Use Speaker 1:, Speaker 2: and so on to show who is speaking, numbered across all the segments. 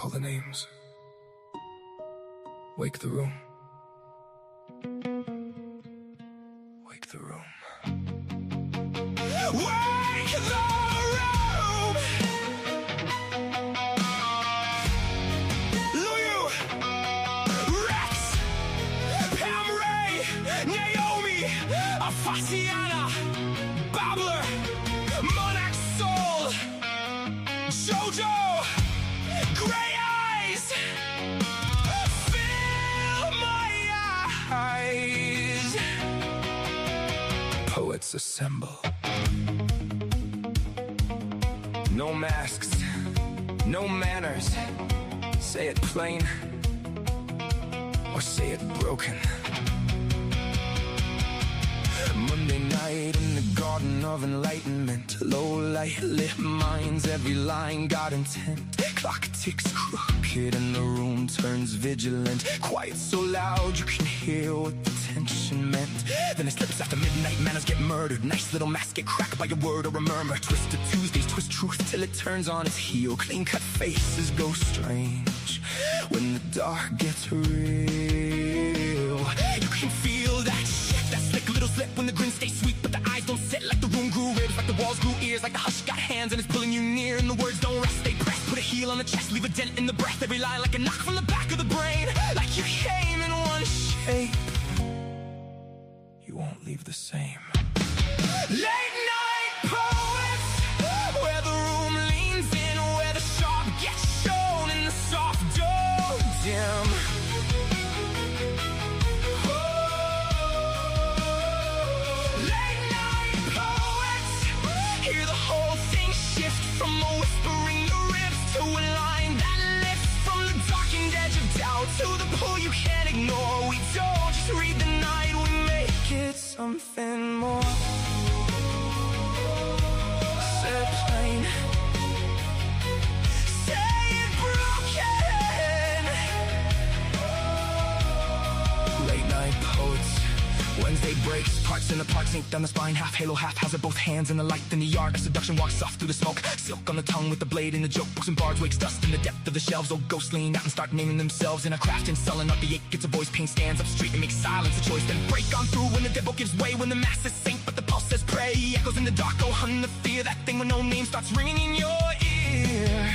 Speaker 1: Call the names. Wake the room. Wake the room. Wake the room! Rex, Pam Ray, Naomi, Afasiana, Babbler, Monarch Soul, Jojo, Gray Eyes, fill my eyes. Poets assemble. No masks, no manners. Say it plain, or say it broken. Monday night in the garden of enlightenment. Low light lit minds, every line got intent. Clock ticks crooked and the room turns vigilant. Quiet so loud you can hear what the tension meant. Then it slips after midnight, manners get murdered. Nice little masks get cracked by a word or a murmur. Twisted Tuesdays twist truth till it turns on its heel. Clean cut faces go strange when the dark gets real. You can feel that shit, that slick little slip when the grin stays sweet, but the eyes don't sit. Like the room grew ribs, like the walls grew ears, like the hush got hands and it's pulling you near, and the words don't rest, they press. Put a heel on the chest, leave a dent in the breath. Every line like a knock from the back of the brain. Like you came in one shape, you won't leave the same. Late night poets, where the room leans in, where the sharp gets shown and the soft don't dim. Late night poets, hear the whole thing shift from a whispering the ribs to a line that lifts from the darkened edge of doubt to the pull you can't ignore. We don't just read the night, we make it something more. Say it plain, say it broken. Late night poets, Wednesday breaks, parts in the park, sink down the spine, half halo, half hazard, both hands in the light, in the yard, a seduction walks soft through the smoke, silk on the tongue with the blade in the joke, books and bards, wakes dust in the depth of the shelves, old ghosts lean out and start naming themselves in a craft and sullen up the ache, gets a voice, pain stands up street and makes silence a choice, then break on through when the devil gives way, when the masses sink, but the pulse says pray, echoes in the dark, oh hun, the fear, that thing when no name starts ringing in your ear.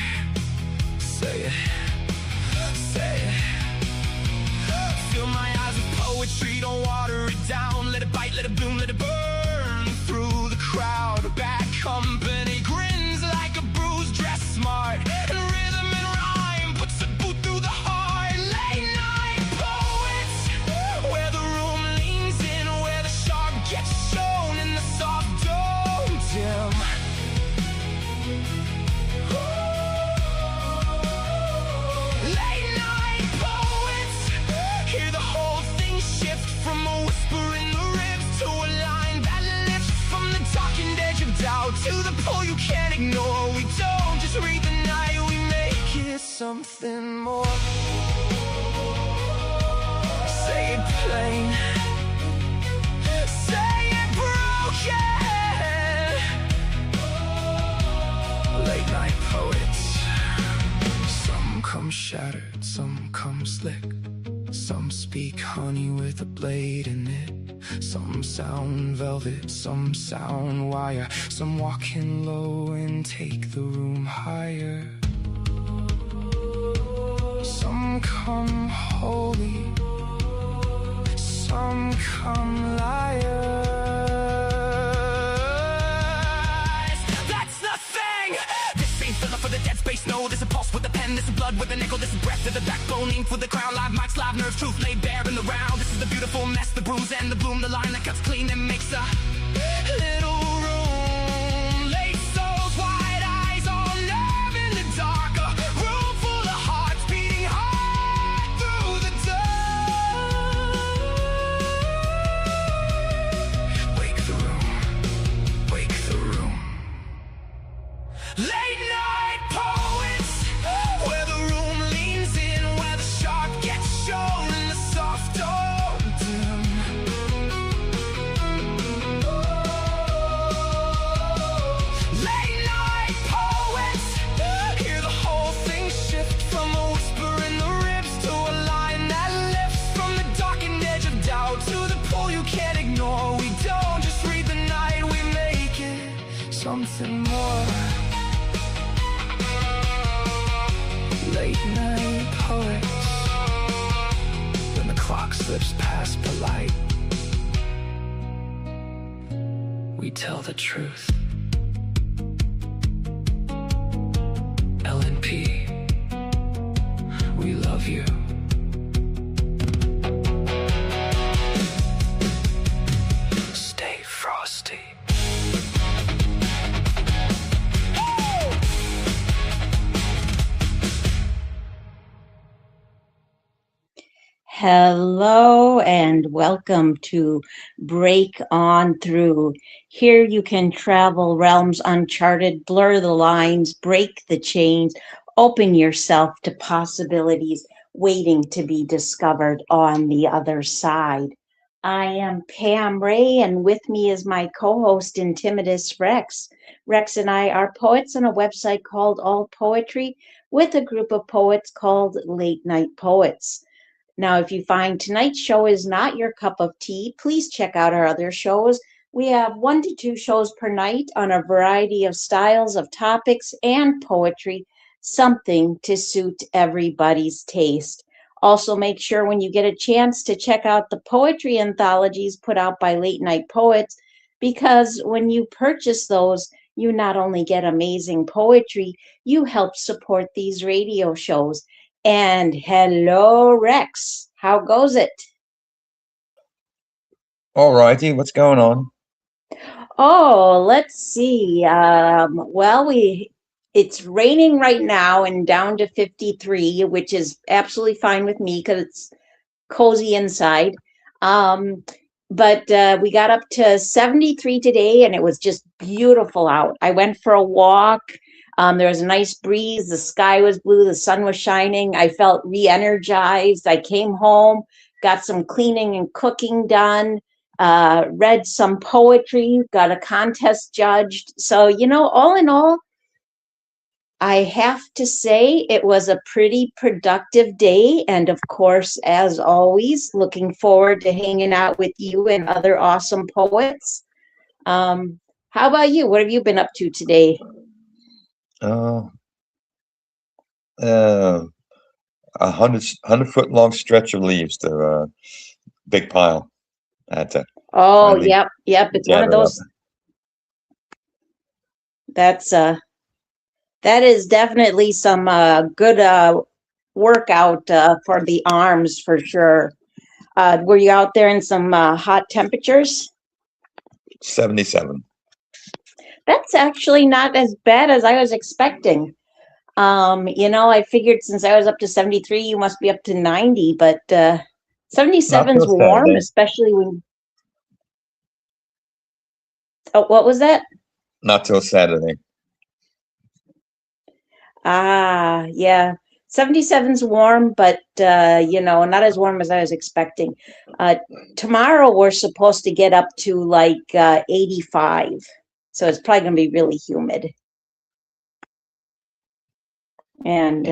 Speaker 1: Say it, say it. Fill my eyes with poetry, don't water it down. Let it bite, let it bloom, let it burn through the crowd. Bad company grins like a bruise, dressed smart, and rhythm and rhyme puts a boot through the heart. Late night poets, where the room leans in, where the sharp gets shown and the soft don't dim. Late night poets, hear the whole thing shift from a whisper in the ribs to a line that lifts from the darkened edge of doubt to the pull you can't ignore. We don't just read the night, we make it something more. Say it plain, say it broken. Late night poets, some come shattered, some come slick. Some speak honey with a blade in it. Some sound velvet, some sound wire. Some walk in low and take the room higher. Some come holy, some come liars. That's the thing! This ain't filler for the dead space, no. This is pulse with the pen, this is blood with the nickel, this is breath to the backbone, ink for the crown, live mics, live nerves, truth laid bare in the round. This is the beautiful mess, the bruise and the bloom, the line that cuts clean and makes a little room. Late souls, wide eyes, all nerve in the dark, a room full of hearts beating hard through the dark. Wake the room, wake the room. Late night poets, where the room leans in, where the sharp gets shown and the soft don't dim. and more. Late night poets. When the clock slips past polite, we tell the truth. LNP, we love you. Stay frosty.
Speaker 2: Hello and welcome to Break On Through. Here you can travel realms uncharted, blur the lines, break the chains, open yourself to possibilities waiting to be discovered on the other side. I am Pam Ray, and with me is my co-host IntimidusRex. Rex and I are poets on a website called All Poetry with a group of poets called Late Night Poets. Now, if you find tonight's show is not your cup of tea, please check out our other shows. We have 1 to 2 shows per night on a variety of styles of topics and poetry, something to suit everybody's taste. Also, make sure when you get a chance to check out the poetry anthologies put out by Late Night Poets, because when you purchase those, you not only get amazing poetry, you help support these radio shows. And hello, Rex. How goes it?
Speaker 3: All righty, what's going on?
Speaker 2: Oh, let's see. It's raining right now and down to 53, which is absolutely fine with me because it's cozy inside. But we got up to 73 today, and it was just beautiful out. I went for a walk. There was a nice breeze. The sky was blue. The sun was shining. I felt re-energized. I came home, got some cleaning and cooking done, read some poetry, got a contest judged. So, all in all, I have to say it was a pretty productive day. And of course, as always, looking forward to hanging out with you and other awesome poets. How about you? What have you been up to today?
Speaker 3: Uh, 100 foot long stretch of leaves. The big pile. I had to finally
Speaker 2: Yep. It's one of
Speaker 3: gather up.
Speaker 2: those. That is definitely some good workout for the arms for sure. Were you out there in some hot temperatures?
Speaker 3: 77.
Speaker 2: That's actually not as bad as I was expecting. I figured since I was up to 73, you must be up to 90, but 77's warm,
Speaker 3: Saturday.
Speaker 2: especially when. Oh, what was that?
Speaker 3: Not till Saturday.
Speaker 2: Yeah. 77's warm, but not as warm as I was expecting. Tomorrow we're supposed to get up to like 85. So it's probably going to be really humid. And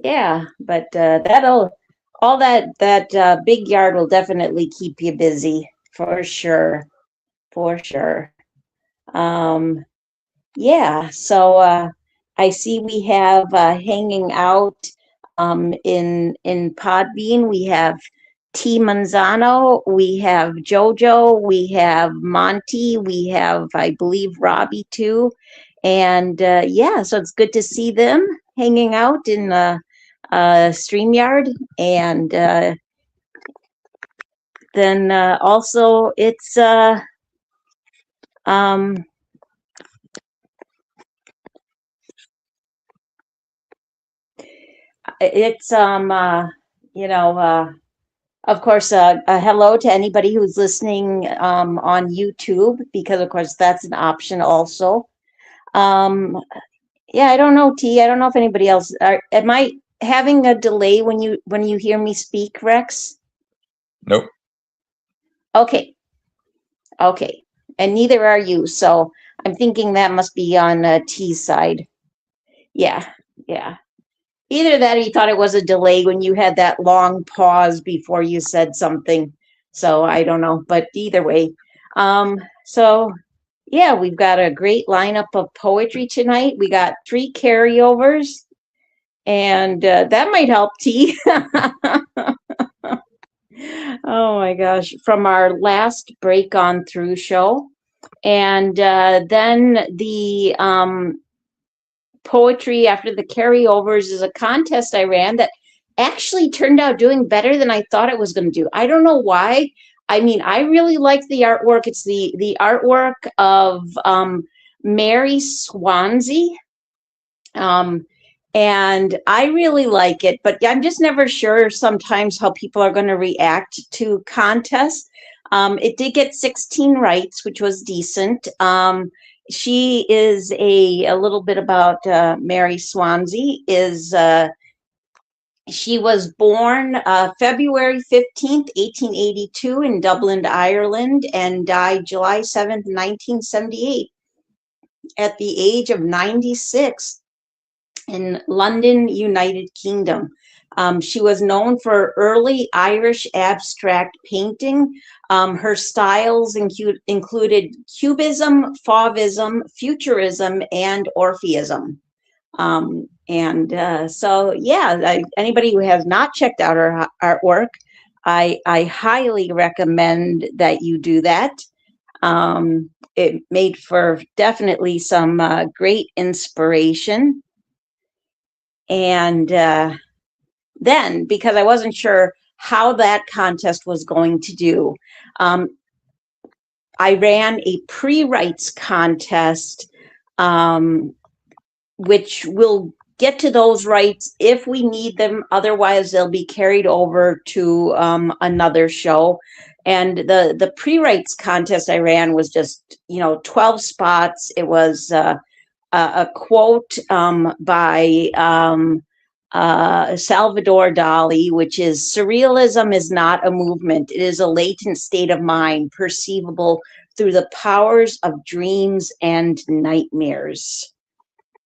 Speaker 2: yeah, but that big yard will definitely keep you busy for sure. For sure. Yeah, so I see we have hanging out in Podbean. We have T Manzano, we have Jojo, we have Monty, we have, I believe, Robbie too. And yeah, so it's good to see them hanging out in StreamYard. And then also it's of course, a hello to anybody who's listening on YouTube, because of course that's an option also. Yeah, I don't know, T. I don't know if anybody else. Am I having a delay when you hear me speak, Rex?
Speaker 3: Nope.
Speaker 2: Okay. And neither are you. So I'm thinking that must be on T's side. Yeah. Either that or you thought it was a delay when you had that long pause before you said something. So I don't know, but either way. So yeah, we've got a great lineup of poetry tonight. We got 3 carryovers, and that might help, T. Oh my gosh, from our last Break On Through show. And then the poetry after the carryovers is a contest I ran that actually turned out doing better than I thought it was going to do. I don't know why. I mean, I really like the artwork. It's the artwork of Mary Swansea. And I really like it, but I'm just never sure sometimes how people are going to react to contests. It did get 16 rights, which was decent. She is a little bit about Mary Swansea is she was born February 15th, 1882 in Dublin, Ireland, and died July 7th, 1978 at the age of 96 in London, United Kingdom. She was known for early Irish abstract painting. Her styles included Cubism, Fauvism, Futurism, and Orpheism. So, yeah, anybody who has not checked out her artwork, I highly recommend that you do that. It made for definitely some great inspiration. And then, because I wasn't sure how that contest was going to do, I ran a pre-rights contest, which will get to those rights if we need them. Otherwise, they'll be carried over to another show. And the pre-rights contest I ran was just, 12 spots. It was a quote by Salvador Dali, which is, "Surrealism is not a movement. It is a latent state of mind perceivable through the powers of dreams and nightmares."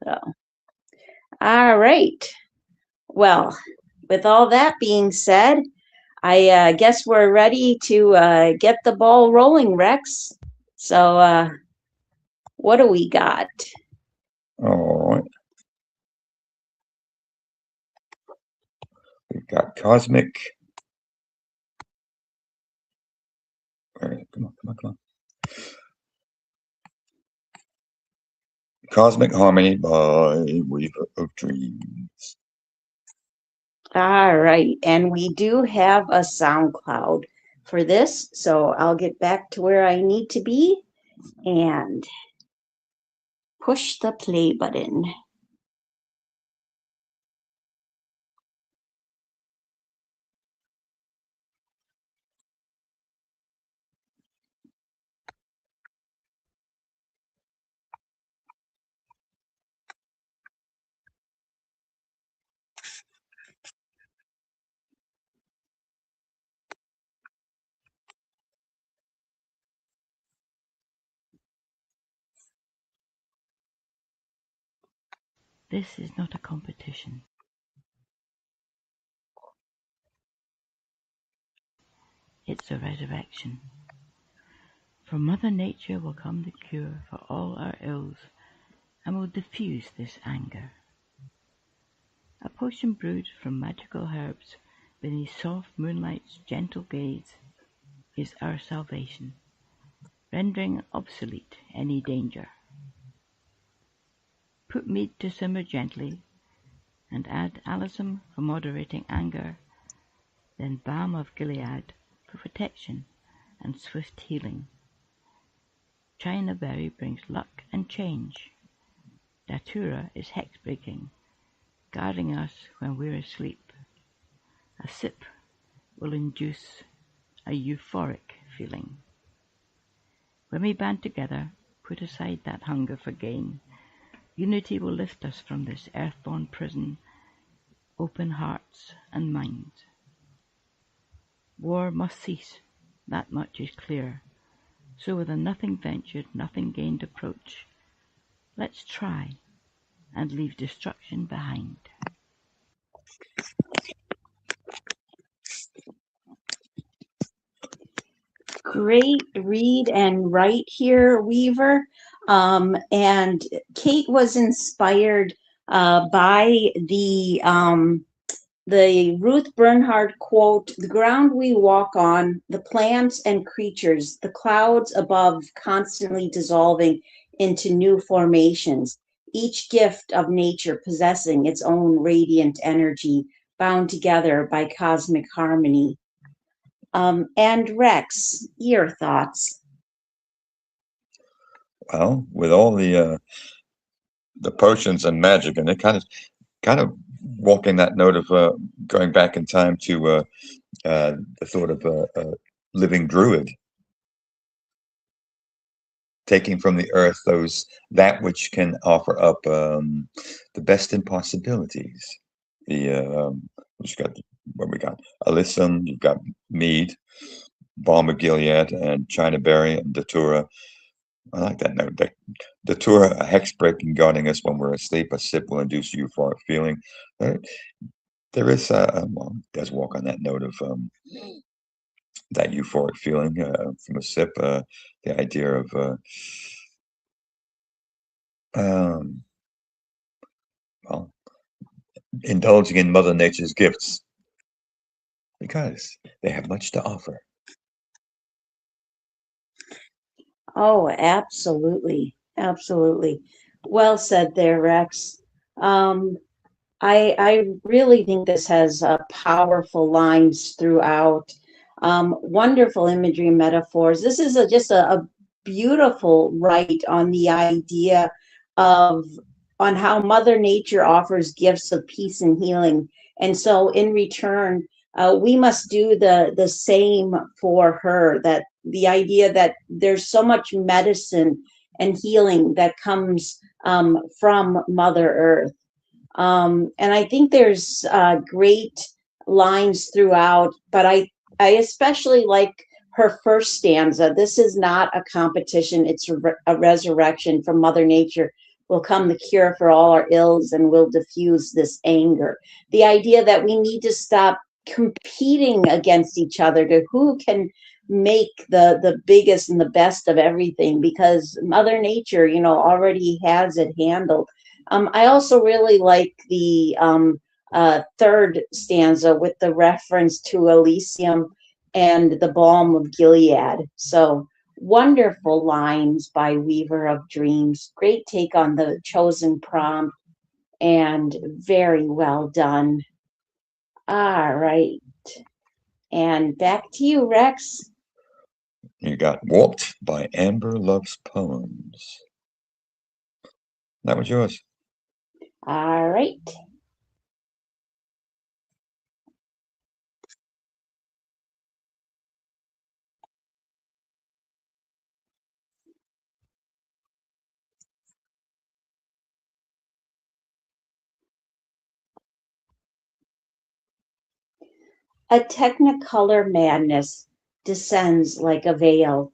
Speaker 2: So, all right. Well, with all that being said, I guess we're ready to get the ball rolling, Rex. So what do we got?
Speaker 3: All right. We've got Cosmic. All right, come on. Cosmic Harmony by Weaver of Dreams.
Speaker 2: All right, and we do have a SoundCloud for this, so I'll get back to where I need to be and push the play button.
Speaker 4: This is not a competition. It's a resurrection. From Mother Nature will come the cure for all our ills, and will diffuse this anger. A potion brewed from magical herbs beneath soft moonlight's gentle gaze is our salvation, rendering obsolete any danger. Put mead to simmer gently, and add allicin for moderating anger, then balm of Gilead for protection and swift healing. China berry brings luck and change. Datura is hex-breaking, guarding us when we're asleep. A sip will induce a euphoric feeling. When we band together, put aside that hunger for gain. Unity will lift us from this earthborn prison, open hearts and minds. War must cease, that much is clear. So with a nothing ventured, nothing gained approach, let's try and leave destruction behind.
Speaker 2: Great read and write here, Weaver. And Kate was inspired by the Ruth Bernhard quote, "The ground we walk on, the plants and creatures, the clouds above constantly dissolving into new formations, each gift of nature possessing its own radiant energy, bound together by cosmic harmony." And Rex, your thoughts?
Speaker 3: Well, with all the potions and magic, and it kind of walking that note of going back in time to the thought of a living druid, taking from the earth that which can offer up the best in possibilities. You've got what we got: Alyssum, you've got mead, balm of Gilead, and China berry and datura. I like that note. Datura, a hex breaking, guarding us when we're asleep. A sip will induce euphoric feeling. There is well, it does walk on that note of that euphoric feeling from a sip. The idea of well, indulging in Mother Nature's gifts because they have much to offer.
Speaker 2: Oh, absolutely. Absolutely. Well said there, Rex. I really think this has powerful lines throughout, wonderful imagery and metaphors. This is just a beautiful write on the idea of on how Mother Nature offers gifts of peace and healing, and so in return, we must do the same for her. That the idea that there's so much medicine and healing that comes from Mother Earth. And I think there's great lines throughout, but I especially like her first stanza. "This is not a competition, it's a resurrection. From Mother Nature will come the cure for all our ills and will diffuse this anger." The idea that we need to stop competing against each other to who can make the biggest and the best of everything, because Mother Nature, already has it handled. I also really like the third stanza with the reference to Elysium and the balm of Gilead. So wonderful lines by Weaver of Dreams. Great take on the chosen prompt and very well done. All right. And back to you, Rex.
Speaker 3: You got Warped by Amber Loves Poems. That was yours.
Speaker 2: All right. A technicolor madness descends like a veil,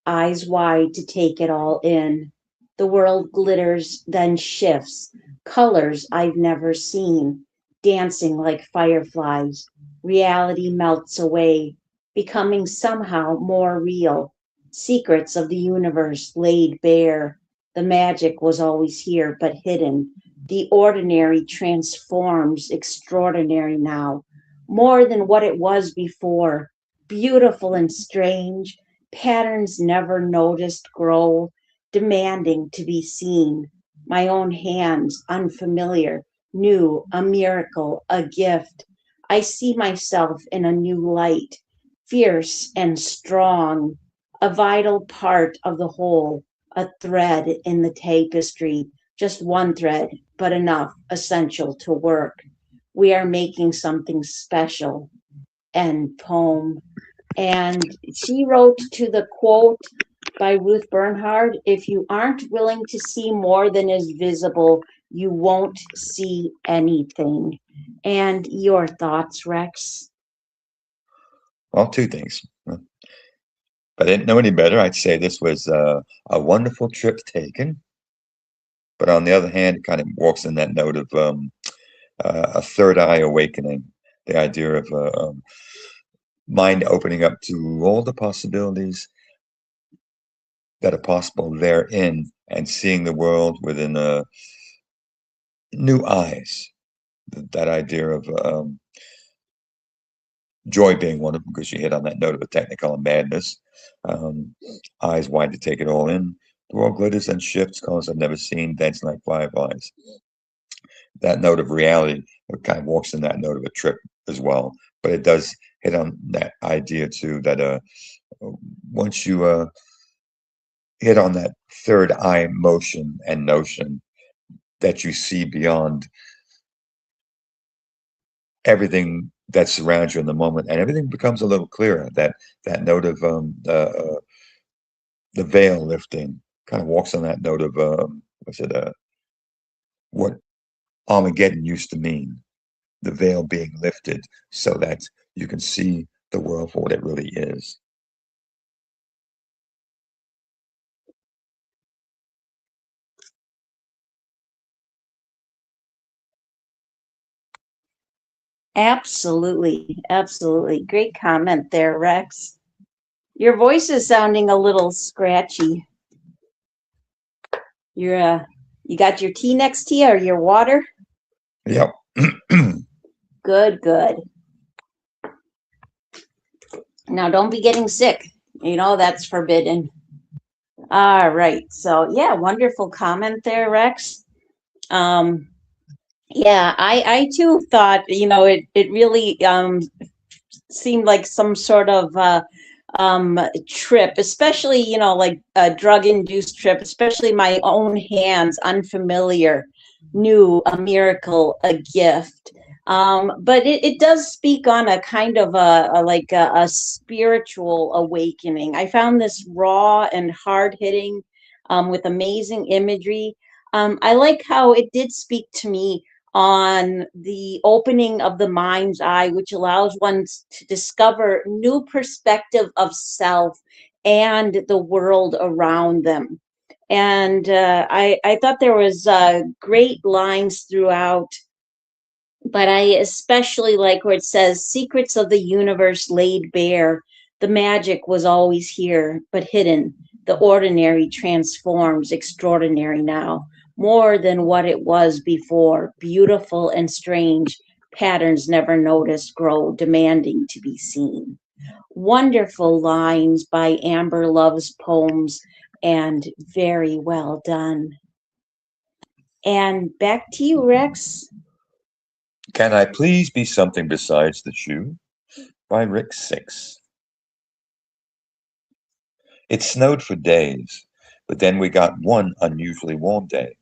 Speaker 2: eyes wide to take it all in. The world glitters, then shifts, colors I've never seen, dancing like fireflies. Reality melts away, becoming somehow more real. Secrets of the universe laid bare. The magic was always here, but hidden. The ordinary transforms extraordinary now, more than what it was before. Beautiful and strange, patterns never noticed grow, demanding to be seen. My own hands, unfamiliar, new, a miracle, a gift. I see myself in a new light, fierce and strong, a vital part of the whole, a thread in the tapestry, just one thread, but enough, essential to work. We are making something special. End poem. And she wrote to the quote by Ruth Bernhard, "If you aren't willing to see more than is visible, you won't see anything." And your thoughts, Rex?
Speaker 3: Well, two things. If I didn't know any better, I'd say this was a wonderful trip taken. But on the other hand, it kind of walks in that note of a third eye awakening, the idea of mind opening up to all the possibilities that are possible therein, and seeing the world within new eyes. That idea of joy being one of them, because you hit on that note of a technicolor madness. Um, Eyes wide to take it all in. The world glitters and shifts, colors I've never seen, dancing like fireflies. That note of reality, it kind of walks in that note of a trip as well. But it does hit on that idea too, that once you hit on that third eye motion and notion, that you see beyond everything that surrounds you in the moment, and everything becomes a little clearer. That note of the veil lifting kind of walks on that note of what Armageddon used to mean, the veil being lifted so that you can see the world for what it really is.
Speaker 2: Absolutely, absolutely. Great comment there, Rex. Your voice is sounding a little scratchy. You got your tea next to you or your water?
Speaker 3: Yep.
Speaker 2: Good, good. Now don't be getting sick. You know, that's forbidden. All right. So yeah, wonderful comment there, Rex. Yeah, I too thought, you know, it really seemed like some sort of trip, especially, you know, like a drug-induced trip, especially my own hands, unfamiliar, new, a miracle, a gift. But it does speak on a kind of a spiritual awakening. I found this raw and hard-hitting, with amazing imagery. I like how it did speak to me on the opening of the mind's eye, which allows one to discover new perspective of self and the world around them. And I thought there was great lines throughout, but I especially like where it says, secrets of the universe laid bare. The magic was always here, but hidden. The ordinary transforms extraordinary now, more than what it was before. Beautiful and strange, patterns never noticed grow, demanding to be seen. Wonderful lines by Amber Love's poems, and very well done. And back to you, Rex.
Speaker 3: Can I please be something besides the shoe? By Rick 6. It snowed for days, but then we got one unusually warm day.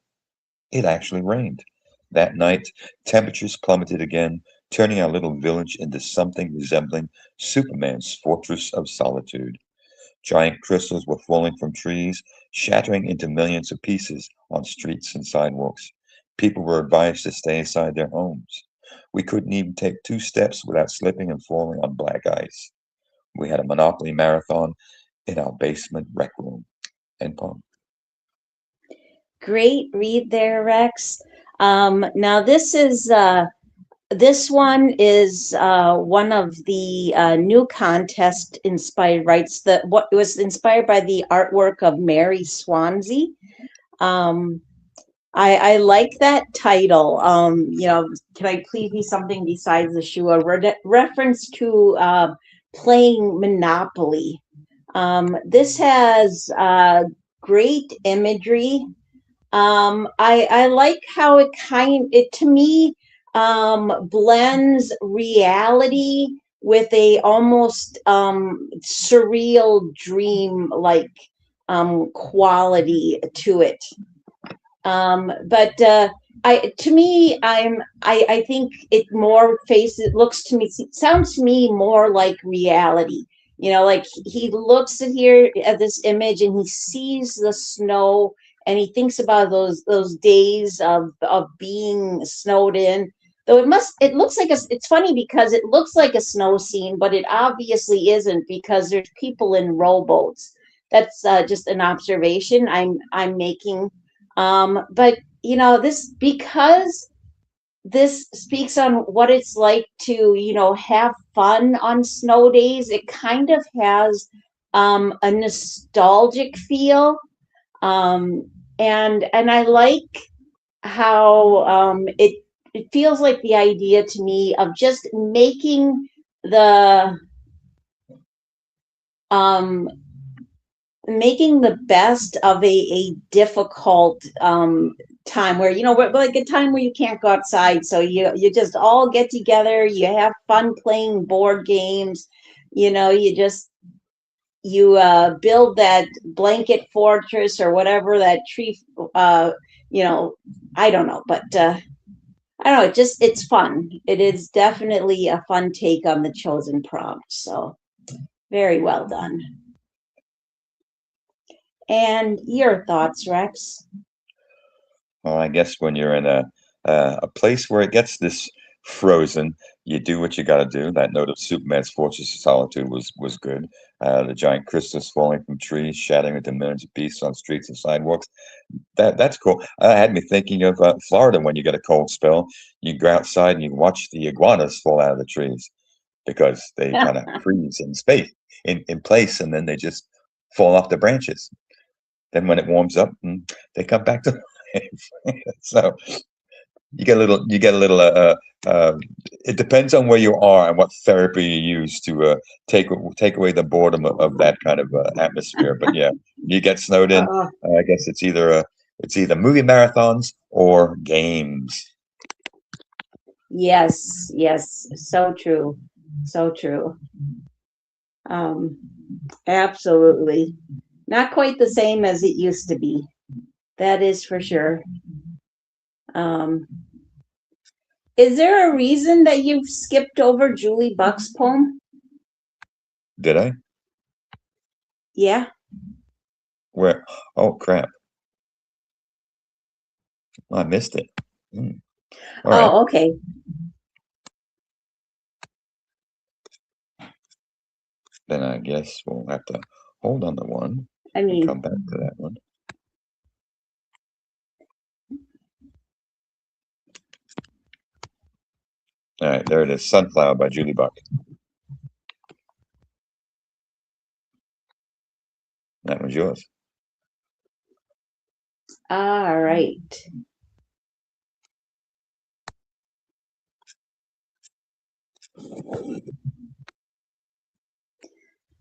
Speaker 3: It actually rained. That night, temperatures plummeted again, turning our little village into something resembling Superman's fortress of solitude. Giant crystals were falling from trees, shattering into millions of pieces on streets and sidewalks. People were advised to stay inside their homes. We couldn't even take 2 steps without slipping and falling on black ice. We had a Monopoly marathon in our basement rec room. And poem.
Speaker 2: Great read there, Rex. Now this one is one of the new contest inspired rights that what was inspired by the artwork of Mary Swansea. Um, I like that title. You know, can I please be something besides the shoe? A reference to playing Monopoly. This has great imagery. I like how it to me blends reality with a almost surreal dream like quality to it. But I to me I think it more faces looks to me sounds to me more like reality. You know, like he looks at here at this image and he sees the snow and he thinks about those days of being snowed in. Though it looks like it's funny because it looks like a snow scene, but it obviously isn't because there's people in rowboats. That's just an observation I'm making. But you know, this because this speaks on what it's like to, have fun on snow days. It kind of has a nostalgic feel. And I like how it feels like the idea to me of just the um making the best of a difficult time where like a time where you can't go outside, so you just all get together, you have fun playing board games, you build that blanket fortress or whatever that tree, you know I don't know, but I don't know, it's fun. It is definitely a fun take on the chosen prompt, so very well done. And your thoughts, Rex?
Speaker 3: Well, I guess when you're in a place where it gets this frozen, you do what you got to do. That note of Superman's Fortress of Solitude was good. The giant crystals falling from trees, shattering into millions of pieces on streets and sidewalks. That's cool. Had me thinking of Florida when you get a cold spell. You go outside and you watch the iguanas fall out of the trees because they kind of freeze in space in place, and then they just fall off the branches. Then when it warms up, they come back to life. So you get a little. It depends on where you are and what therapy you use to take away the boredom of that kind of atmosphere. But yeah, you get snowed in.
Speaker 2: Uh,
Speaker 3: I guess it's either movie marathons or games.
Speaker 2: yes, yes, so true, so true. Um, Absolutely. Not quite the same as it used to be. That is for sure. Um, is there a reason that you've skipped over Julie Buck's poem?
Speaker 3: Did I?
Speaker 2: Yeah.
Speaker 3: Where? Oh crap! I missed it. All right,
Speaker 2: Oh, okay.
Speaker 3: then I guess we'll have to hold on to one
Speaker 2: I
Speaker 3: and
Speaker 2: mean,
Speaker 3: come back to that one. All right, there it is. Sunflower by Julie Buck. That was yours.
Speaker 2: all right.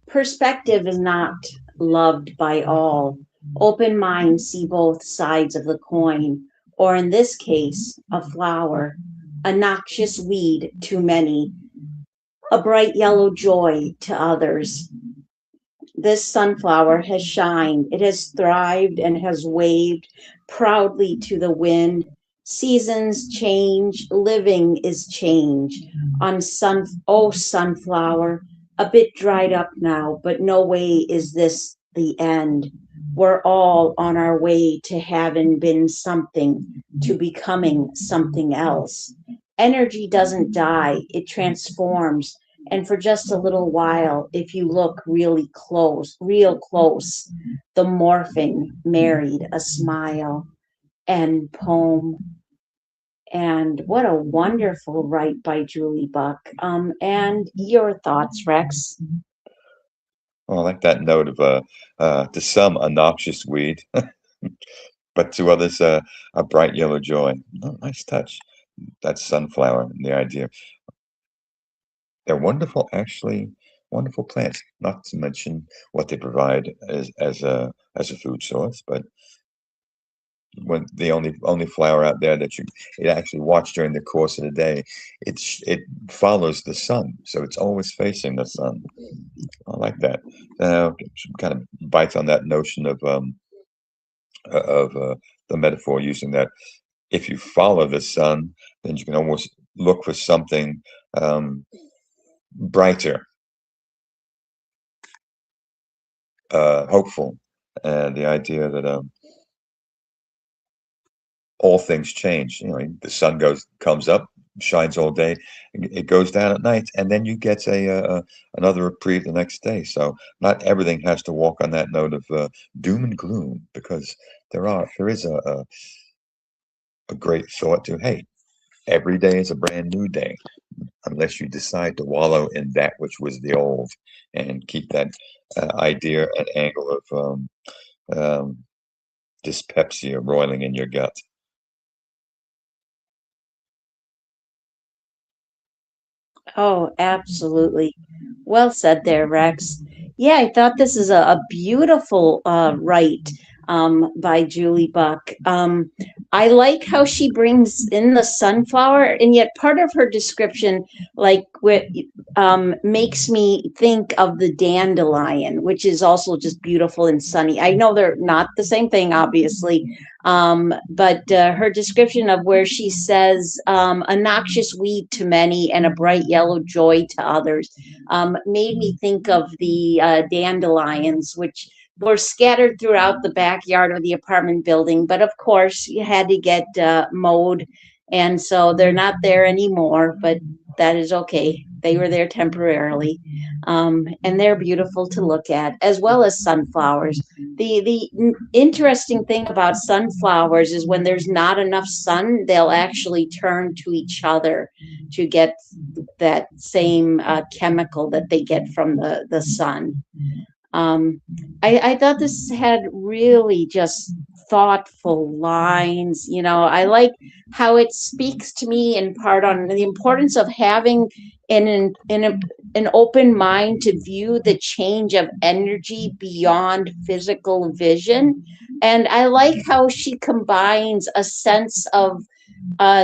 Speaker 2: Perspective is not loved by all. Open minds see both sides of the coin, or in this case, a flower, a noxious weed to many, a bright yellow joy to others. This sunflower has shined, it has thrived and has waved proudly to the wind. Seasons change, living is change. Oh sunflower, a bit dried up now, but no way is this the end. We're all on our way to having been something, to becoming something else. Energy doesn't die, it transforms, and for just a little while, if you look really close, real close, the morphing married a smile. And poem. And what a wonderful write by Julie Buck. And your thoughts, Rex?
Speaker 3: Oh, I like that note of to some a noxious weed, but to others a bright yellow joy. Oh, nice touch. That's sunflower and the idea. They're wonderful, actually, wonderful plants. Not to mention what they provide as a food source, but when the only flower out there that you it actually watch during the course of the day, it follows the sun, so it's always facing the sun. I like that. Some kind of bites on that notion of the metaphor using that if you follow the sun, then you can almost look for something brighter, hopeful, and the idea that all things change. You know, the sun comes up, shines all day, it goes down at night, and then you get another reprieve the next day. So not everything has to walk on that note of doom and gloom, because there is a great thought to, hey, every day is a brand new day, unless you decide to wallow in that which was the old and keep that idea and angle of dyspepsia roiling in your gut.
Speaker 2: Oh, absolutely. Well said there, Rex. Yeah, I thought this is a beautiful write by Julie Buck. I like how she brings in the sunflower, and yet part of her description, like, makes me think of the dandelion, which is also just beautiful and sunny. I know they're not the same thing, obviously, but her description of where she says a noxious weed to many and a bright yellow joy to others made me think of the dandelions, which were scattered throughout the backyard of the apartment building. But of course, you had to get mowed. And so they're not there anymore, but that is okay. They were there temporarily. And they're beautiful to look at, as well as sunflowers. The interesting thing about sunflowers is when there's not enough sun, they'll actually turn to each other to get that same chemical that they get from the sun. I thought this had really just thoughtful lines. I like how it speaks to me in part on the importance of having an open mind to view the change of energy beyond physical vision. And I like how she combines a sense of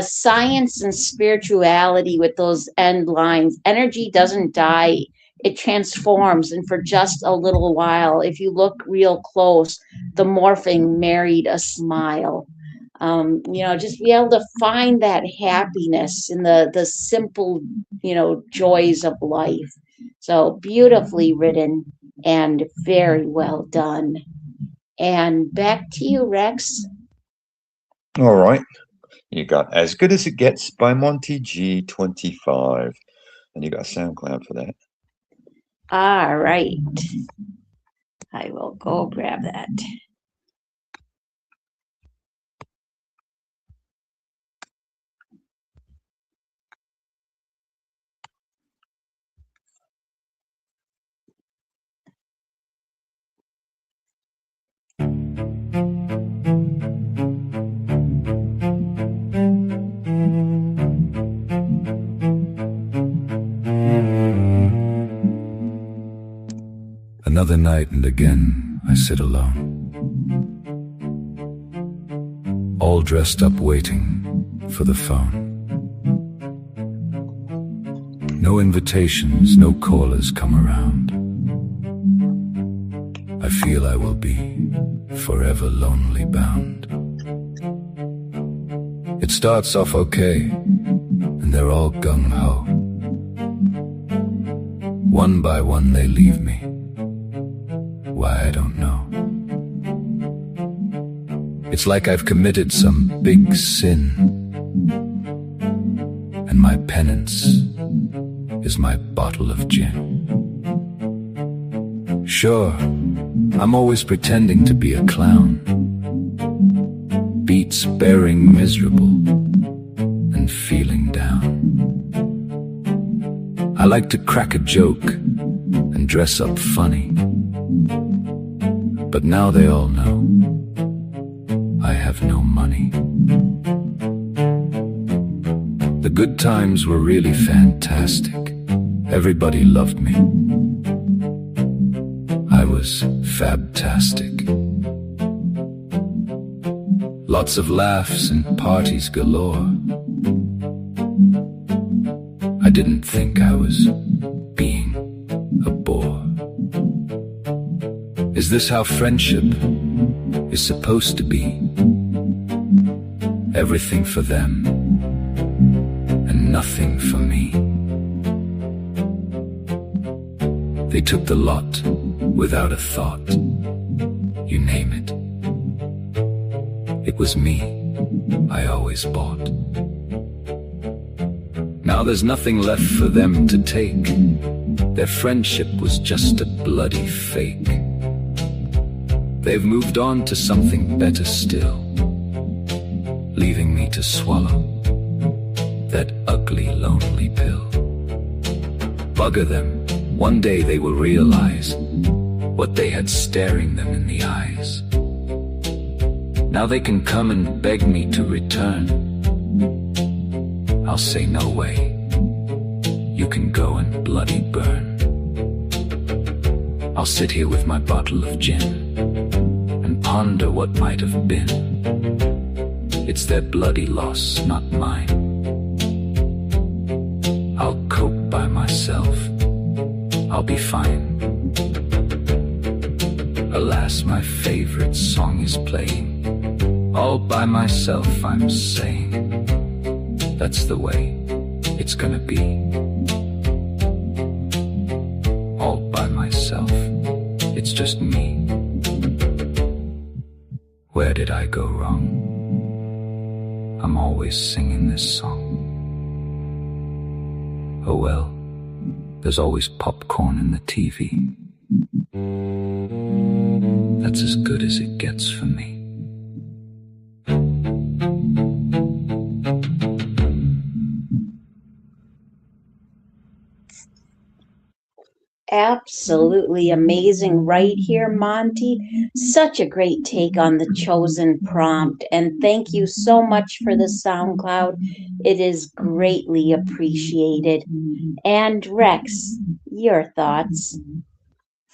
Speaker 2: science and spirituality with those end lines. Energy doesn't die, it transforms, and for just a little while, if you look real close, the morphing married a smile. Just be able to find that happiness in the simple, joys of life. So beautifully written and very well done. And back to you, Rex.
Speaker 3: All right. You got As Good as It Gets by Monty G25. And you got a SoundCloud for that.
Speaker 2: All right. I will go grab that.
Speaker 1: Another night and again I sit alone, all dressed up waiting for the phone. No invitations, no callers come around. I feel I will be forever lonely bound. It starts off okay, and they're all gung-ho. One by one they leave me. Why, I don't know. It's like I've committed some big sin, and my penance is my bottle of gin. Sure, I'm always pretending to be a clown, beats bearing miserable and feeling down. I like to crack a joke and dress up funny, but now they all know I have no money. The good times were really fantastic. Everybody loved me. I was fabtastic. Lots of laughs and parties galore. I didn't think I was being a bore. Is this how friendship is supposed to be? Everything for them and nothing for me. They took the lot without a thought. You name it. It was me I always bought. Now there's nothing left for them to take. Their friendship was just a bloody fake. They've moved on to something better still, leaving me to swallow that ugly, lonely pill. Bugger them, one day they will realize what they had staring them in the eyes. Now they can come and beg me to return. I'll say no way, you can go and bloody burn. I'll sit here with my bottle of gin and ponder what might have been. It's their bloody loss, not mine. I'll cope by myself, I'll be fine. Alas, my favorite song is playing. All by myself, I'm saying. That's the way it's gonna be. All by myself, it's just me. Where did I go wrong? I'm always singing this song. Oh well, there's always popcorn in the TV. That's as good as it gets for me.
Speaker 2: Absolutely amazing right here, Monty. Such a great take on the chosen prompt. And thank you so much for the SoundCloud. It is greatly appreciated. And Rex, your thoughts?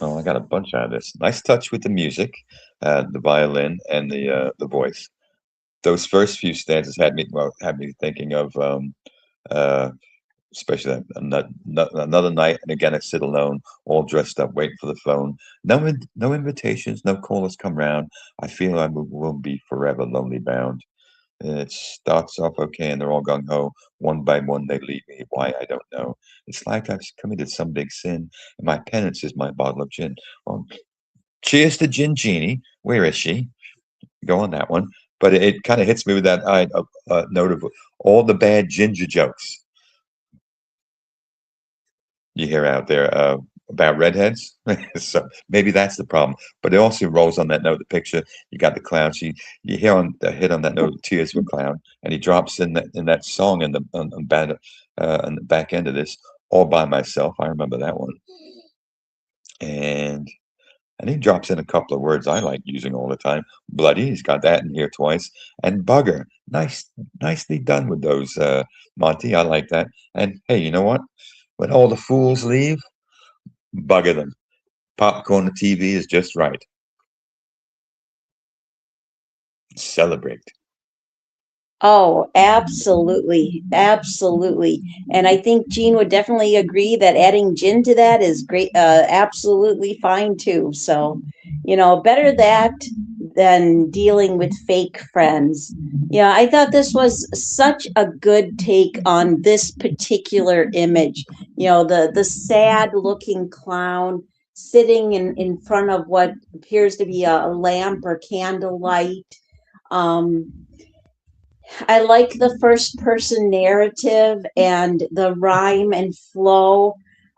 Speaker 3: Oh, I got a bunch out of this. Nice touch with the music, the violin, and the voice. Those first few stanzas had me thinking of especially another night, and again I sit alone, all dressed up, waiting for the phone. No invitations, no callers come round. I feel I will be forever lonely bound. And it starts off okay, and they're all gung ho. One by one, they leave me. Why, I don't know. It's like I've committed some big sin, and my penance is my bottle of gin. Well, cheers to Gin Genie. Where is she? Go on that one. But it kind of hits me with that note of all the bad ginger jokes you hear out there about redheads. So maybe that's the problem. But it also rolls on that note, the picture. You got the clown. You hear on the hit on that note, tears of a clown, and he drops in that song on the back end of this, all by myself. I remember that one. And he drops in a couple of words I like using all the time. Bloody, he's got that in here twice. And bugger. Nicely done with those, Monty. I like that. And hey, you know what? When all the fools leave, bugger them. Popcorn on TV is just right. Celebrate.
Speaker 2: Oh, absolutely. Absolutely. And I think Gene would definitely agree that adding gin to that is great, absolutely fine too. So, better that than dealing with fake friends. Yeah, I thought this was such a good take on this particular image. The sad looking clown sitting in front of what appears to be a lamp or candlelight. I like the first person narrative and the rhyme and flow.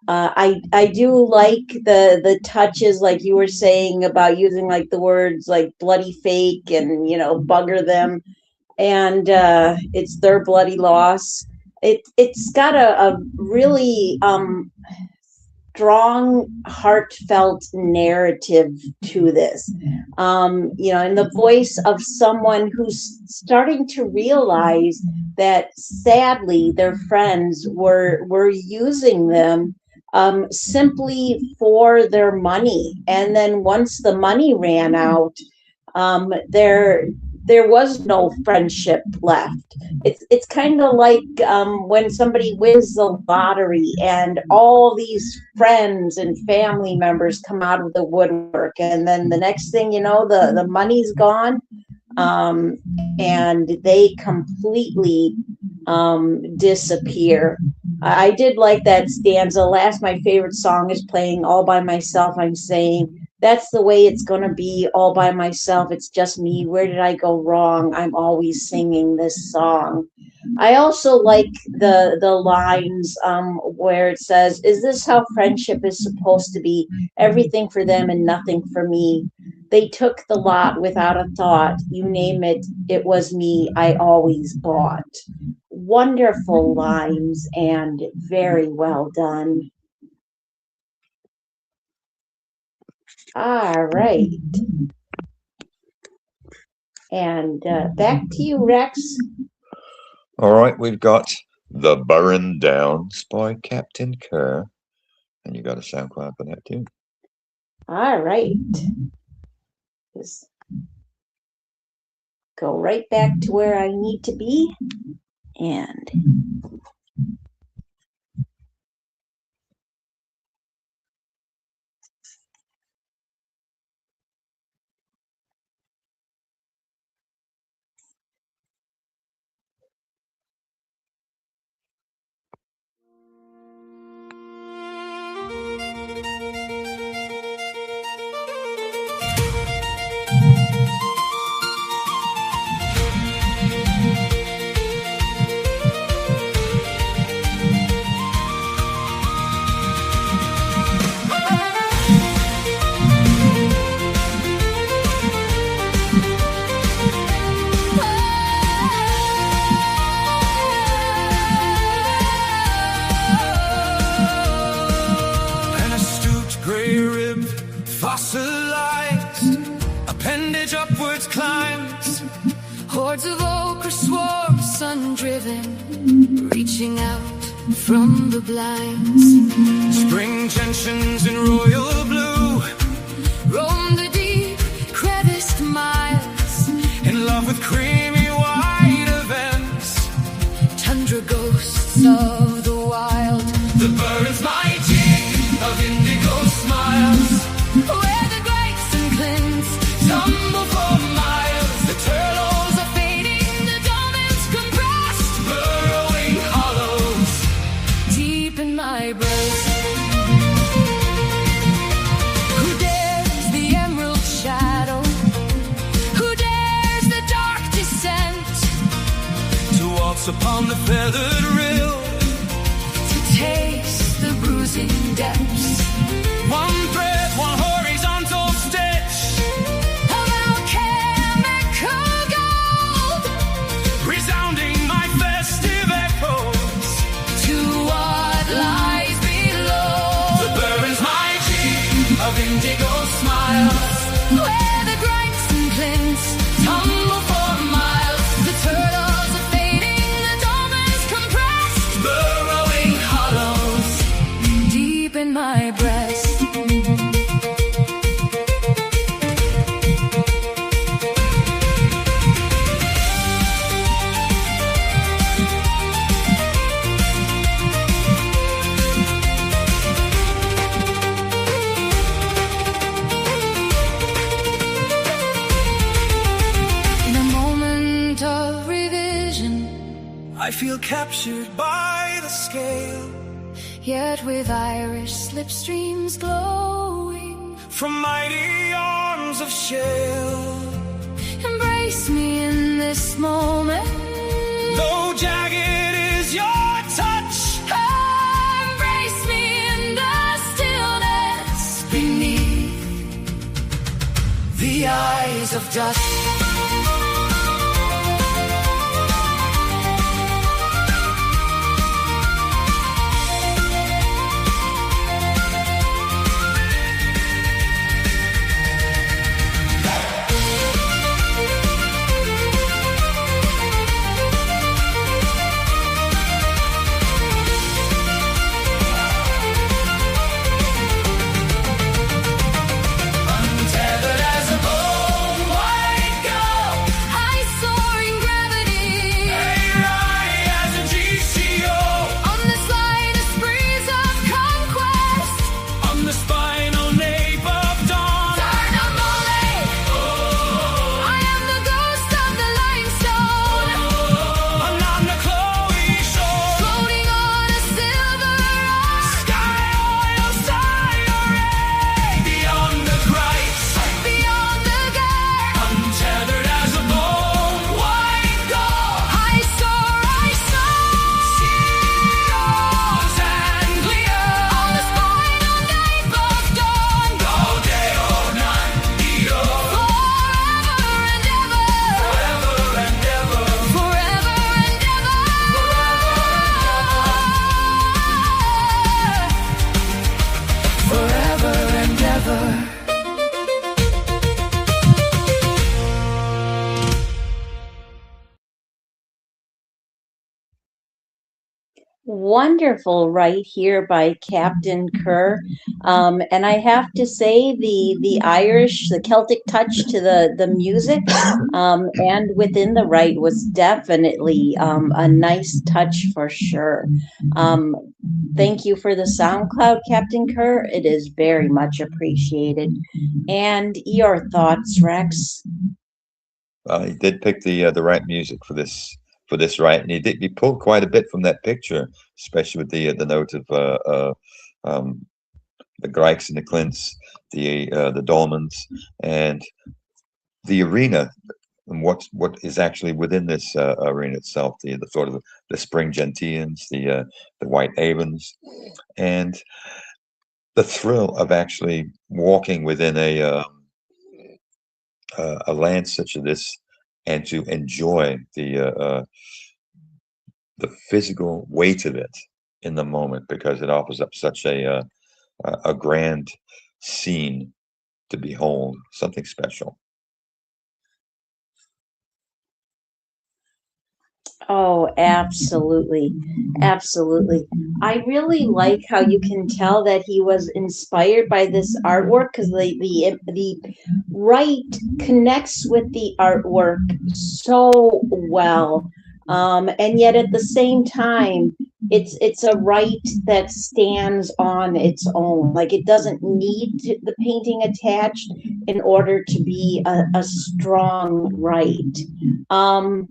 Speaker 2: I do like the touches, like you were saying, about using like the words like bloody fake and bugger them, and it's their bloody loss. It's got a really strong, heartfelt narrative to this. In the voice of someone who's starting to realize that sadly their friends were using them simply for their money. And then once the money ran out, there was no friendship left. It's kind of like when somebody wins the lottery and all these friends and family members come out of the woodwork, and then the next thing you know, the money's gone, and they completely disappear. I did like that stanza. Last, my favorite song is playing. All by myself, I'm saying. That's the way it's going to be, all by myself. It's just me. Where did I go wrong? I'm always singing this song. I also like the lines where it says, is this how friendship is supposed to be? Everything for them and nothing for me. They took the lot without a thought. You name it, it was me I always bought. Wonderful lines and very well done. All right. And back to you, Rex.
Speaker 3: All right, we've got The Burren Downs by Captain Kerr. And you got a sound cloud for that too.
Speaker 2: All right. Just go right back to where I need to be. And
Speaker 1: fossilized, appendage upwards climbs, hordes of ochre swarms, sun-driven, reaching out from the blinds. Spring gentians in royal blue roam the deep creviced miles, in love with creamy white events, tundra ghosts of the wild. The Burren's mighty of indigo smiles, where the grapes and glints tumble for miles. The turtles are fading, the dolphins compressed, burrowing hollows deep in my breast. Who dares the emerald shadow? Who dares the dark descent? To waltz upon the feathered rill, to taste the bruising depths. One thread, one horizontal stitch of alchemical gold, resounding my festive echoes to what lies below. The Burren's mighty of indigo smiles, where the gripes and glints tumble for miles. The turtles are fading, the dolphins compressed, burrowing hollows deep in my breast. In a moment of revision, I feel captured by the scale, yet with Irish slipstreams glowing from mighty arms of shale. Embrace me in this moment, though jagged is your touch. Embrace me in the stillness beneath the eyes of dust. Untethered as a bone white guy,
Speaker 2: Wonderful, right here by Captain Kerr. And I have to say, the Irish, the Celtic touch to the music, and within the right was definitely a nice touch for sure. Um, Thank you for the SoundCloud, Captain Kerr. It is very much appreciated. And your thoughts, Rex?
Speaker 3: He did pick the right music for this right, and he pulled quite a bit from that picture, especially with the note of um, the Greiks and the Clints, the dolmens, and the arena, and what is actually within this arena itself, the sort of the spring gentians, the white avens, and the thrill of actually walking within a land such as this, and to enjoy the physical weight of it in the moment, because it offers up such a grand scene to behold, something special.
Speaker 2: Oh, absolutely. Absolutely. I really like how you can tell that he was inspired by this artwork because the right connects with the artwork so well. And yet at the same time, it's a right that stands on its own. Like it doesn't need the painting attached in order to be a strong right. Um,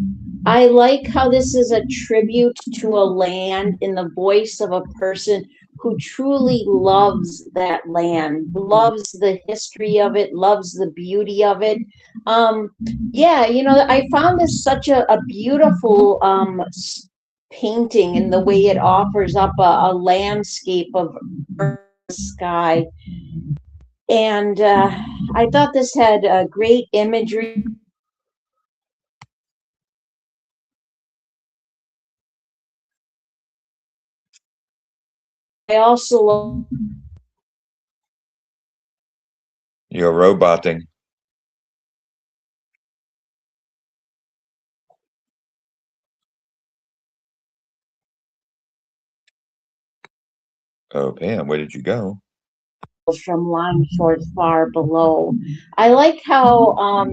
Speaker 2: I like how this is a tribute to a land in the voice of a person who truly loves that land, loves the history of it, loves the beauty of it. Um, yeah, I found this such a beautiful painting in the way it offers up a landscape of sky. And I thought this had great imagery. I also
Speaker 3: You're roboting. Oh, Pam, where did you go?
Speaker 2: from line short far below. I like how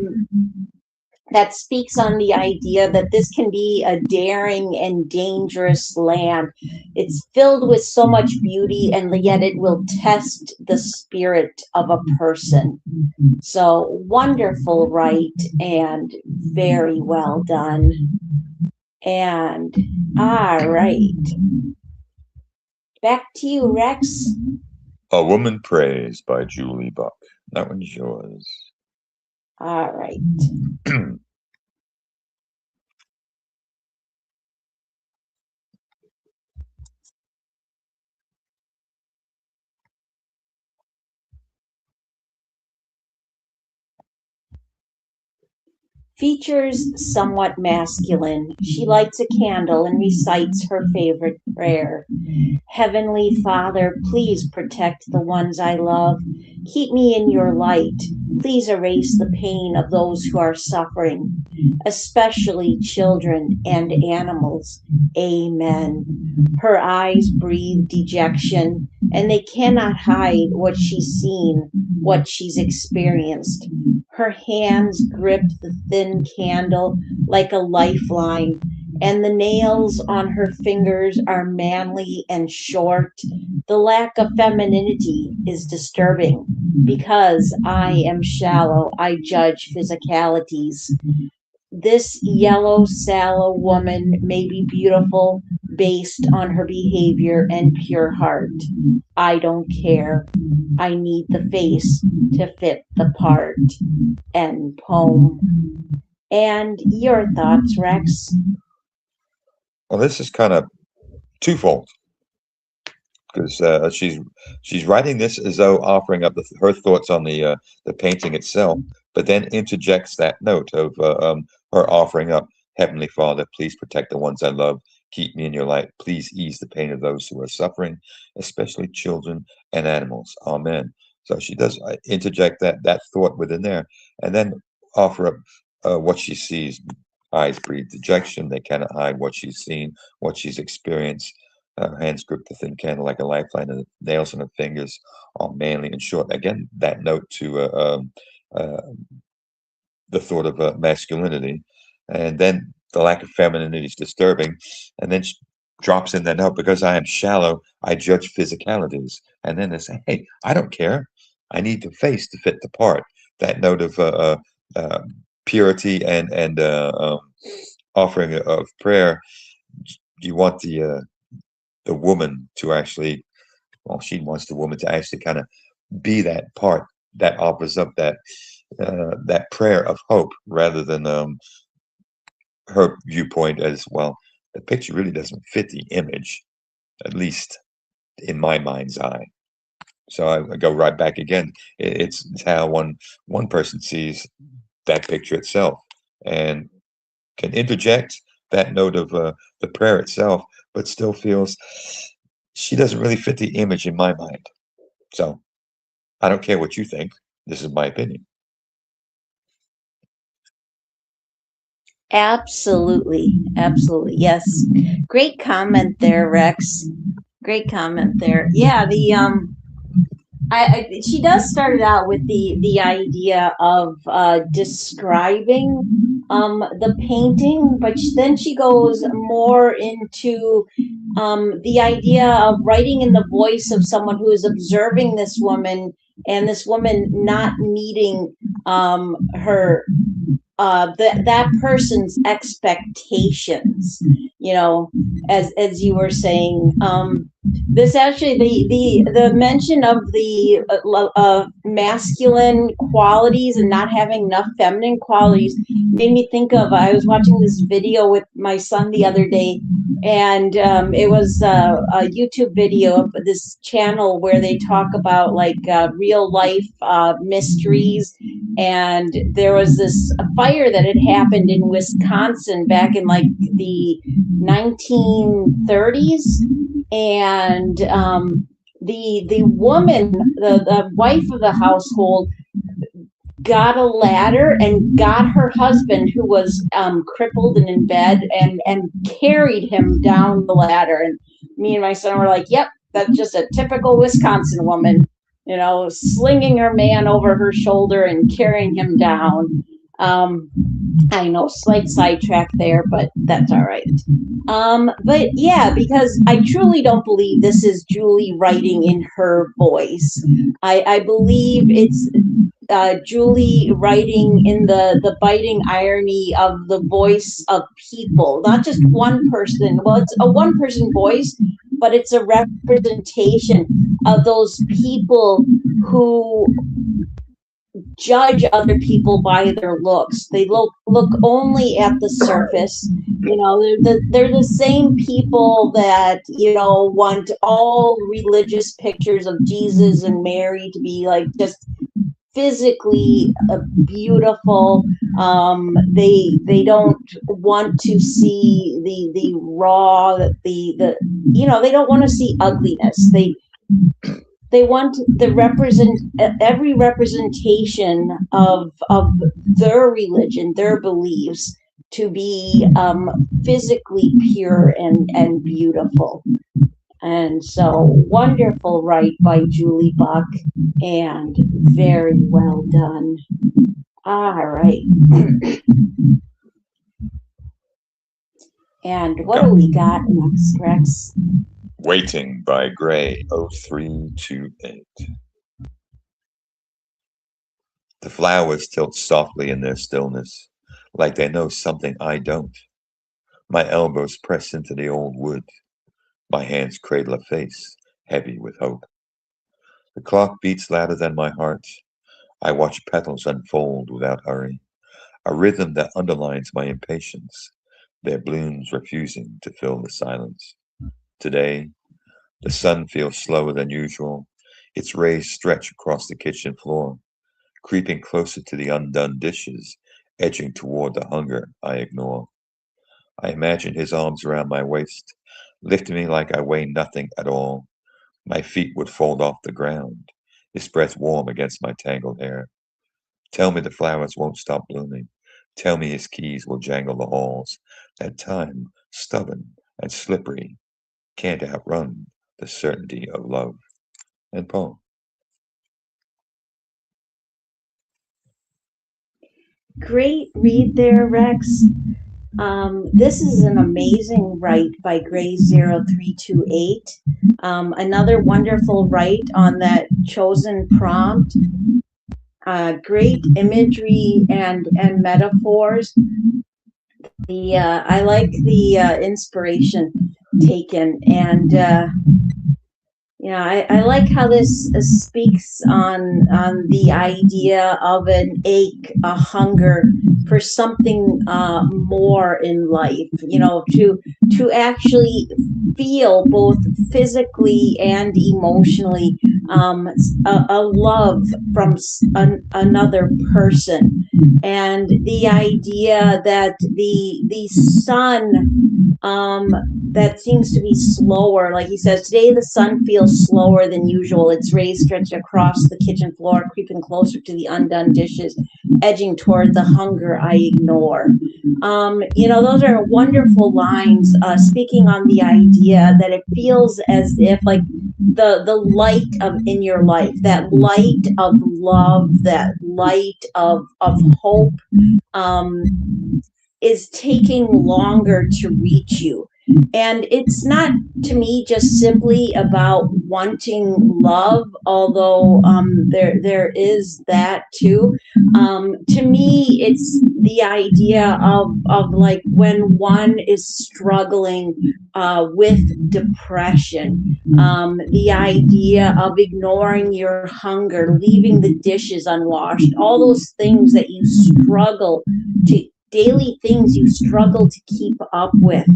Speaker 2: that speaks on the idea that this can be a daring and dangerous land. It's filled with so much beauty, and yet it will test the spirit of a person. So wonderful, right? And very well done. And all right, back to you, Rex.
Speaker 3: A Woman Prays by Julie Buck. That one's yours.
Speaker 2: All right. Features somewhat masculine. She lights a candle and recites her favorite prayer. Heavenly Father, please protect the ones I love. Keep me in your light. Please erase the pain of those who are suffering, especially children and animals. Amen. Her eyes breathe dejection, and they cannot hide what she's seen, what she's experienced. Her hands grip the thin candle like a lifeline, and the nails on her fingers are manly and short. The lack of femininity is disturbing. Because I am shallow, I judge physicalities. This yellow, sallow woman may be beautiful based on her behavior and pure heart. I don't care. I need the face to fit the part. End poem. And your thoughts, Rex?
Speaker 3: Well, this is kind of twofold, because she's writing this as though offering up her thoughts on the painting itself, but then interjects that note of her offering up, Heavenly Father, please protect the ones I love. Keep me in your light. Please ease the pain of those who are suffering, especially children and animals. Amen. So she does interject that thought within there, and then offer up what she sees. Eyes breathe dejection. They cannot hide what she's seen, what she's experienced. Her hands grip the thin candle like a lifeline, and the nails on her fingers are manly and short. Again, that note to uh, the thought of masculinity, and then the lack of femininity is disturbing, and then she drops in that note, because I am shallow, I judge physicalities, and then they say, hey, I don't care, I need the face to fit the part. That note of uh, purity and offering of prayer. You want the woman to actually, well, she wants the woman to actually kind of be that part that offers up that prayer of hope, rather than her viewpoint as, well, the picture really doesn't fit the image, at least in my mind's eye. So I go right back again. It's how one person sees that picture itself, and can interject that note of the prayer itself, but still feels she doesn't really fit the image in my mind. So I don't care what you think. This is my opinion.
Speaker 2: Absolutely. Absolutely. Yes. Great comment there, Rex. Great comment there. Yeah, she does start it out with the idea of describing the painting, but then she goes more into the idea of writing in the voice of someone who is observing this woman, and this woman not meeting her that person's expectations, you know, as you were saying. This actually, the mention of the masculine qualities and not having enough feminine qualities made me think of, I was watching this video with my son the other day, and it was a YouTube video of this channel where they talk about like real life mysteries. And there was this fire that had happened in Wisconsin back in like the 1930s, and the woman, the wife of the household, got a ladder and got her husband, who was crippled and in bed, and carried him down the ladder. And me and my son were like, yep, that's just a typical Wisconsin woman, you know, slinging her man over her shoulder and carrying him down. I know, slight sidetrack there, but that's all right. But yeah, because I truly don't believe this is Julie writing in her voice. I believe it's Julie writing in the biting irony of the voice of people, not just one person. Well, it's a one person voice, but it's a representation of those people who judge other people by their looks. They look only at the surface. You know, they're the same people that, you know, want all religious pictures of Jesus and Mary to be like just physically beautiful. They don't want to see the raw, the you know, they don't want to see ugliness. They want every representation of their religion, their beliefs, to be physically pure and beautiful. And so, wonderful write by Julie Buck, and very well done. All right. And what do we got next, Rex?
Speaker 3: Waiting by Gray 0328. The flowers tilt softly in their stillness, like they know something I don't. My elbows press into the old wood. My hands cradle a face, heavy with hope. The clock beats louder than my heart. I watch petals unfold without hurry, a rhythm that underlines my impatience, their blooms refusing to fill the silence. Today, the sun feels slower than usual. Its rays stretch across the kitchen floor, creeping closer to the undone dishes, edging toward the hunger I ignore. I imagine his arms around my waist, lifting me like I weigh nothing at all. My feet would fold off the ground, his breath warm against my tangled hair. Tell me the flowers won't stop blooming. Tell me his keys will jangle the halls. That time, stubborn and slippery, can't outrun the certainty of love. And poem.
Speaker 2: Great read there, Rex. This is an amazing write by Gray0328. Another wonderful write on that chosen prompt. Great imagery and metaphors. I like the inspiration taken, and I like how this speaks on the idea of an ache, a hunger for something more in life. To actually feel both physically and emotionally a love from another person, and the idea that the sun that seems to be slower. Like he says, today the sun feels slower than usual. Its rays stretched across the kitchen floor, creeping closer to the undone dishes, edging toward the hunger I ignore. Those are wonderful lines, speaking on the idea that it feels as if like the light of in your life, that light of love, that light of hope, is taking longer to reach you. And it's not, to me, just simply about wanting love, although there is that too. To me, it's the idea of like when one is struggling with depression, the idea of ignoring your hunger, leaving the dishes unwashed, all those things that you struggle to, daily things you struggle to keep up with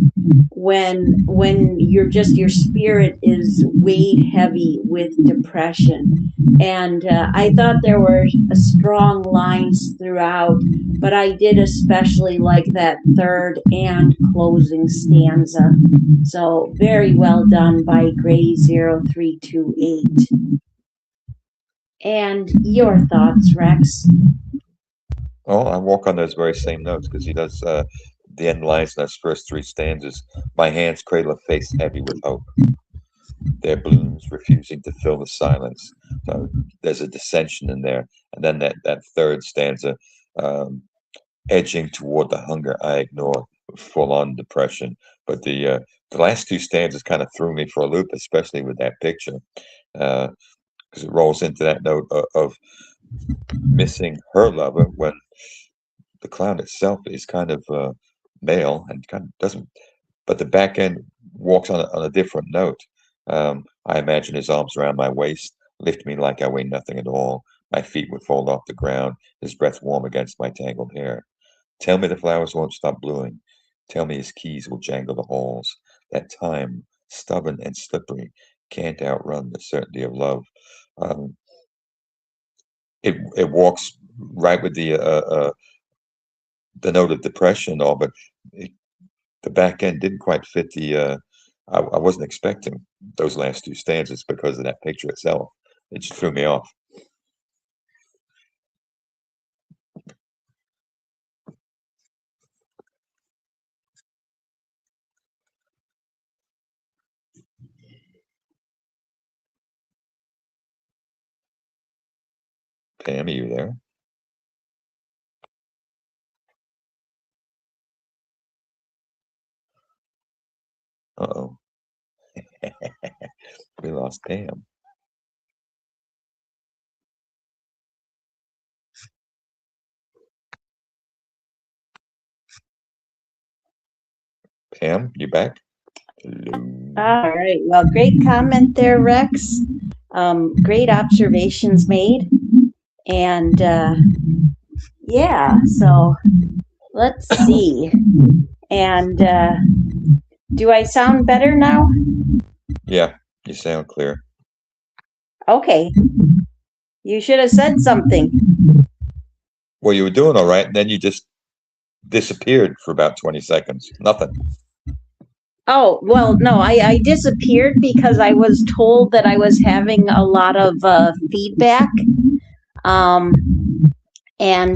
Speaker 2: when your spirit is weighed heavy with depression. And I thought there were strong lines throughout, but I did especially like that third and closing stanza. So very well done by Gray0328. And your thoughts, Rex?
Speaker 3: Oh, I walk on those very same notes because he does the end lines in those first three stanzas. My hands cradle a face heavy with hope. Their blooms refusing to fill the silence. So there's a dissension in there. And then that third stanza, edging toward the hunger I ignore, full on depression. But the last two stanzas kind of threw me for a loop, especially with that picture, because it rolls into that note of missing her lover when the clown itself is kind of male and kind of doesn't, but the back end walks on a different note. I imagine his arms around my waist, lift me like I weigh nothing at all. My feet would fall off the ground, his breath warm against my tangled hair. Tell me the flowers won't stop blooming. Tell me his keys will jangle the halls. That time, stubborn and slippery, can't outrun the certainty of love. Um, it walks right with the note of depression and all, but the back end didn't quite fit the. I wasn't expecting those last two stanzas because of that picture itself. It just threw me off. Pam, are you there? Uh-oh. We lost Pam. Pam, you back? Hello.
Speaker 2: All right. Well, great comment there, Rex. Great observations made. And yeah, so let's see. And do I sound better now?
Speaker 3: Yeah, you sound clear.
Speaker 2: Okay. You should have said something.
Speaker 3: Well, you were doing all right, and then you just disappeared for about 20 seconds. Nothing.
Speaker 2: Oh, well, no, I disappeared because I was told that I was having a lot of feedback. And,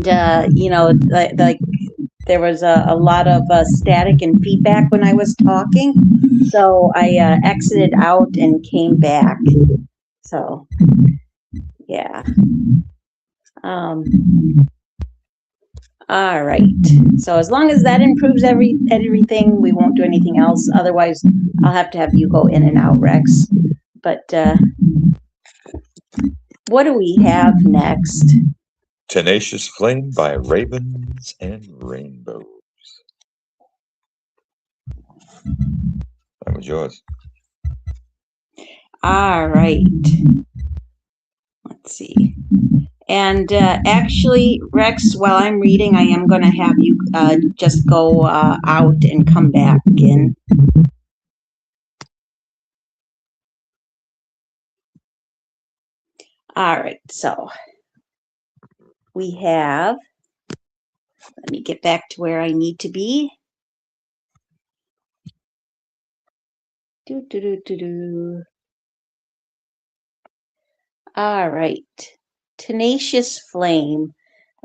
Speaker 2: like there was a lot of static and feedback when I was talking. So I exited out and came back. So, yeah. All right. So as long as that improves everything, we won't do anything else. Otherwise, I'll have to have you go in and out, Rex. But what do we have next?
Speaker 3: Tenacious Flame by Ravens and Rainbows. That was yours.
Speaker 2: All right. Let's see. And actually, Rex, while I'm reading, I am going to have you just go out and come back in. All right, so we have, let me get back to where I need to be. All right, Tenacious Flame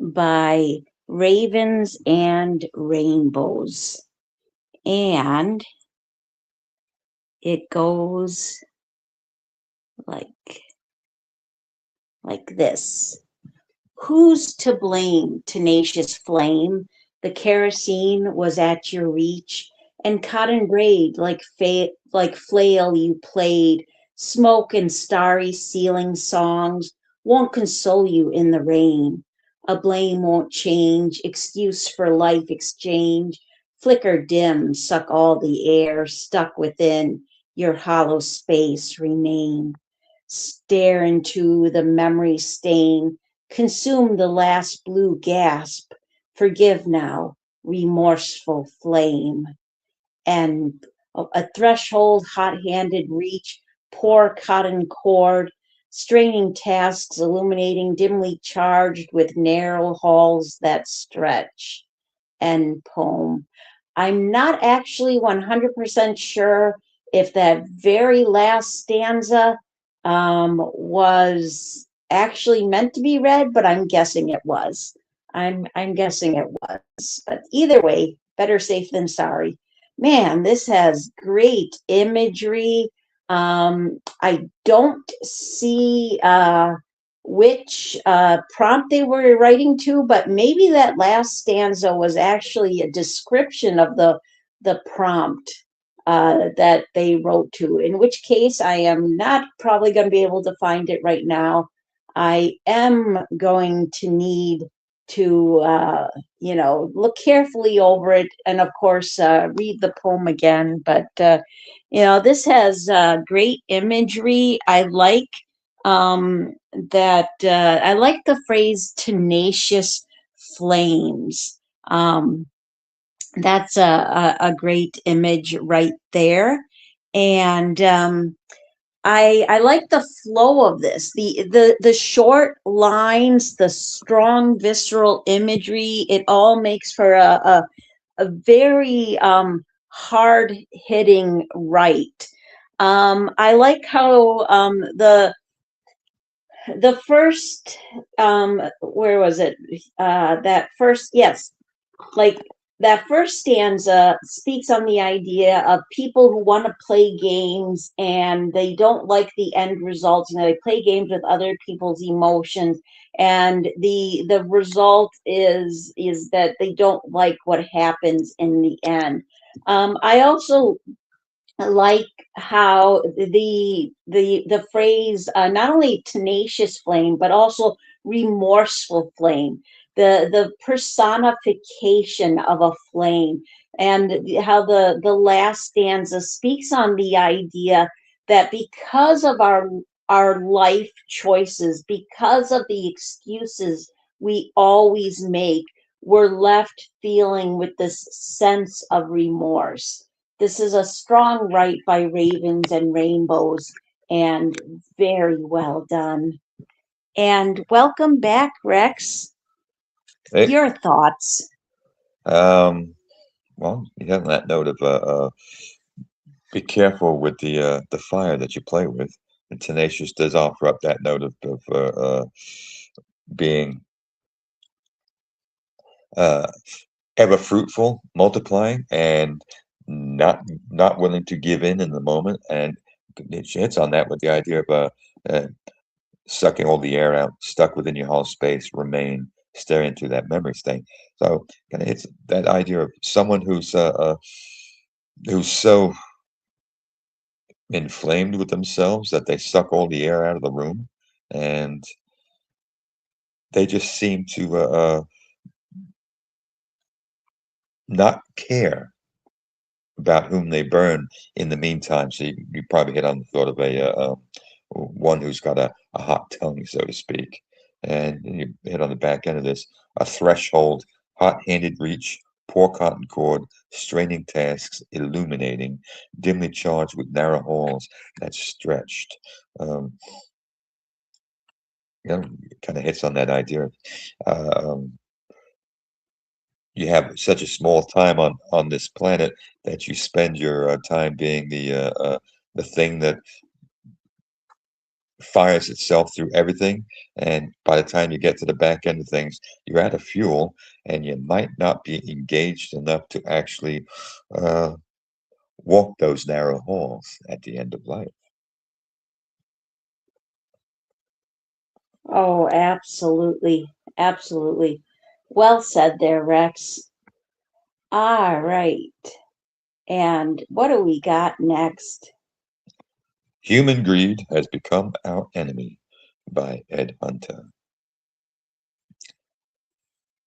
Speaker 2: by Ravens and Rainbows. And it goes like this. Who's to blame, tenacious flame? The kerosene was at your reach, and cotton braid like flail you played. Smoke and starry ceiling songs won't console you in the rain. A blame won't change, excuse for life exchange. Flicker dim, suck all the air, stuck within your hollow space remain. Stare into the memory stain, consume the last blue gasp. Forgive now, remorseful flame. And a threshold, hot-handed reach, poor cotton cord, straining tasks illuminating, dimly charged with narrow halls that stretch. End poem. I'm not actually 100% sure if that very last stanza was actually meant to be read, but I'm guessing it was. I'm guessing it was. But either way, better safe than sorry. Man, this has great imagery. I don't see which prompt they were writing to, but maybe that last stanza was actually a description of the prompt that they wrote to, in which case I am not probably going to be able to find it right now. I am going to need to, look carefully over it and, of course, read the poem again. But, this has great imagery. I like I like the phrase tenacious flames. That's a great image right there. And I like the flow of this, the short lines, the strong visceral imagery. It all makes for a very hard hitting write. I like how the first where was it that first, yes, like that first stanza speaks on the idea of people who want to play games and they don't like the end results, they play games with other people's emotions, and the result is that they don't like what happens in the end. I also like how the phrase not only tenacious flame but also remorseful flame, the personification of a flame, and how the last stanza speaks on the idea that because of our life choices, because of the excuses we always make, we're left feeling with this sense of remorse. This is a strong write by Ravens and Rainbows, and very well done. And welcome back, Rex.
Speaker 3: Hey,
Speaker 2: Your thoughts?
Speaker 3: well, you have that note of be careful with the fire that you play with. And Tenacious does offer up that note of being ever fruitful, multiplying, and not willing to give in the moment. And it hits on that with the idea of uh, sucking all the air out, stuck within your hollow space, remain staring through that memory state. So kind of hits that idea of someone who's so inflamed with themselves that they suck all the air out of the room, and they just seem to not care about whom they burn in the meantime. So you probably hit on the thought of one who's got a hot tongue, so to speak. And you hit on the back end of this, a threshold, hot-handed reach, poor cotton cord, straining tasks, illuminating, dimly charged with narrow halls that's stretched. Um, kind of hits on that idea. Uh, um, you have such a small time on this planet that you spend your time being the thing that fires itself through everything, and by the time you get to the back end of things, you're out of fuel, and you might not be engaged enough to actually uh, walk those narrow halls at the end of life.
Speaker 2: Oh, absolutely. Absolutely. Well said there, Rex. All right. And what do we got next?
Speaker 3: Human Greed Has Become Our Enemy by Ed Hunter.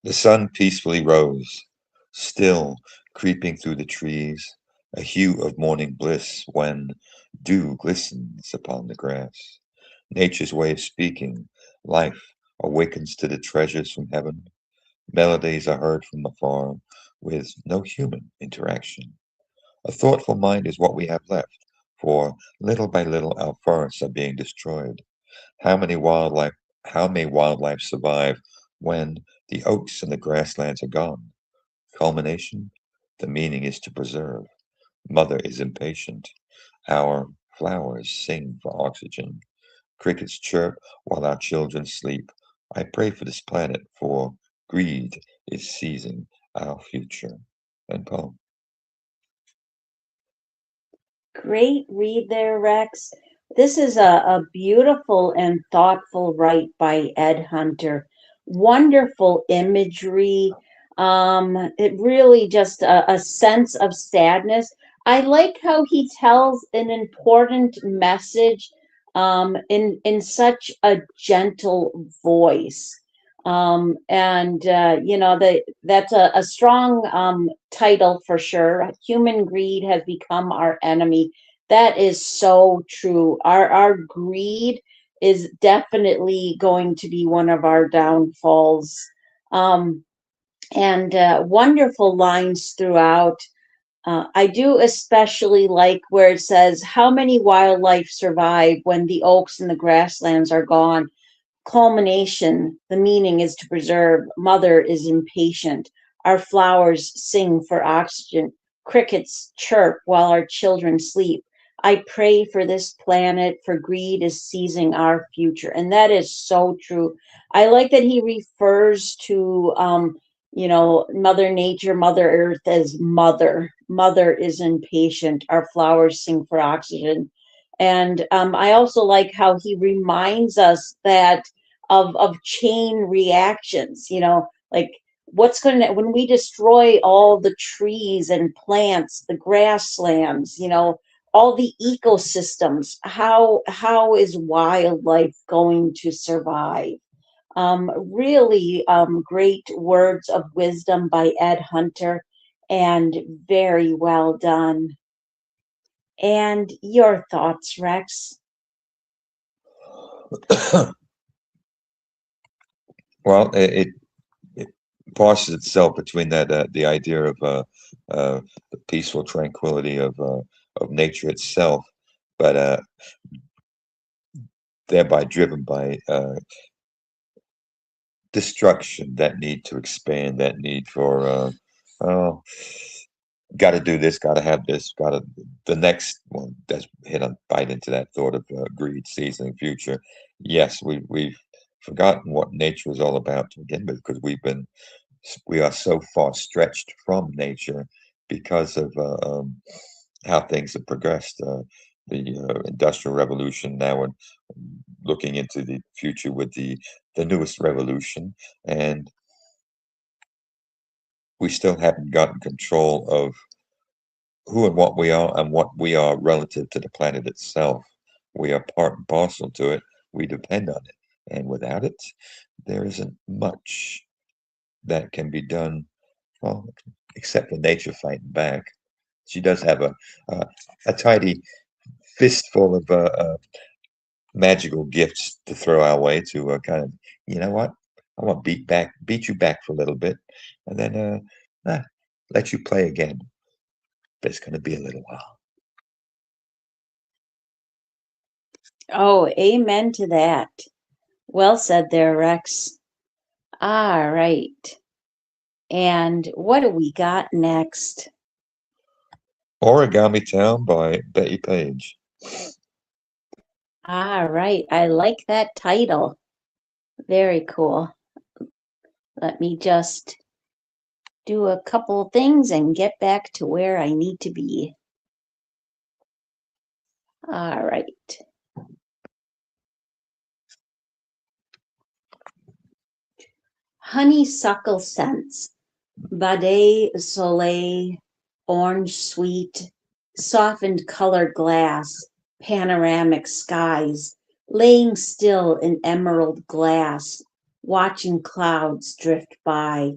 Speaker 3: The sun peacefully rose, still creeping through the trees, a hue of morning bliss when dew glistens upon the grass. Nature's way of speaking, life awakens to the treasures from heaven. Melodies are heard from afar with no human interaction. A thoughtful mind is what we have left, for little by little our forests are being destroyed. How many wildlife, how may wildlife survive when the oaks and the grasslands are gone? Culmination, the meaning is to preserve. Mother is impatient. Our flowers sing for oxygen. Crickets chirp while our children sleep. I pray for this planet, for greed is seizing our future. And poem.
Speaker 2: Great read there, Rex. This is a beautiful and thoughtful write by Ed Hunter. Wonderful imagery. It really just a sense of sadness. I like how he tells an important message in such a gentle voice. And you know that's a strong title for sure. Human greed has become our enemy. That is so true. Our greed is definitely going to be one of our downfalls. Um, and wonderful lines throughout. I do especially like where it says, "How many wildlife survive when the oaks and the grasslands are gone?" Culmination, the meaning is to preserve. Mother is impatient. Our flowers sing for oxygen. Crickets chirp while our children sleep. I pray for this planet, for greed is seizing our future. And that is so true. I like that he refers to, Mother Nature, Mother Earth as mother. Mother is impatient. Our flowers sing for oxygen. And I also like how he reminds us that of chain reactions, like what's going to, when we destroy all the trees and plants, the grasslands, all the ecosystems, how is wildlife going to survive? Really great words of wisdom by Ed Hunter, and very well done. And your thoughts, Rex?
Speaker 3: Well, it parses itself between that the idea of the peaceful tranquility of nature itself, but thereby driven by destruction, that need to expand, that need for oh, got to do this, got to have this, got to the next one. That's hit on bite into that thought of greed, seasoning, future. Yes, we've forgotten what nature is all about to begin with because we've been we are so far stretched from nature because of how things have progressed. The Industrial Revolution now, and looking into the future with the newest revolution, and we still haven't gotten control of who and what we are and what we are relative to the planet itself. We are part and parcel to it. We depend on it. And without it, there isn't much that can be done, well, except for nature fighting back. She does have a tidy fistful of magical gifts to throw our way to kind of, you know what? I want to beat you back for a little bit, and then let you play again. But it's going to be a little while.
Speaker 2: Oh, amen to that. Well said there, Rex. All right. And what do we got next?
Speaker 3: Origami Town by Betty Page.
Speaker 2: All right. I like that title. Very cool. Let me just do a couple things and get back to where I need to be. All right. Honeysuckle scents, Bade Soleil, orange sweet, softened colored glass, panoramic skies, laying still in emerald glass, watching clouds drift by,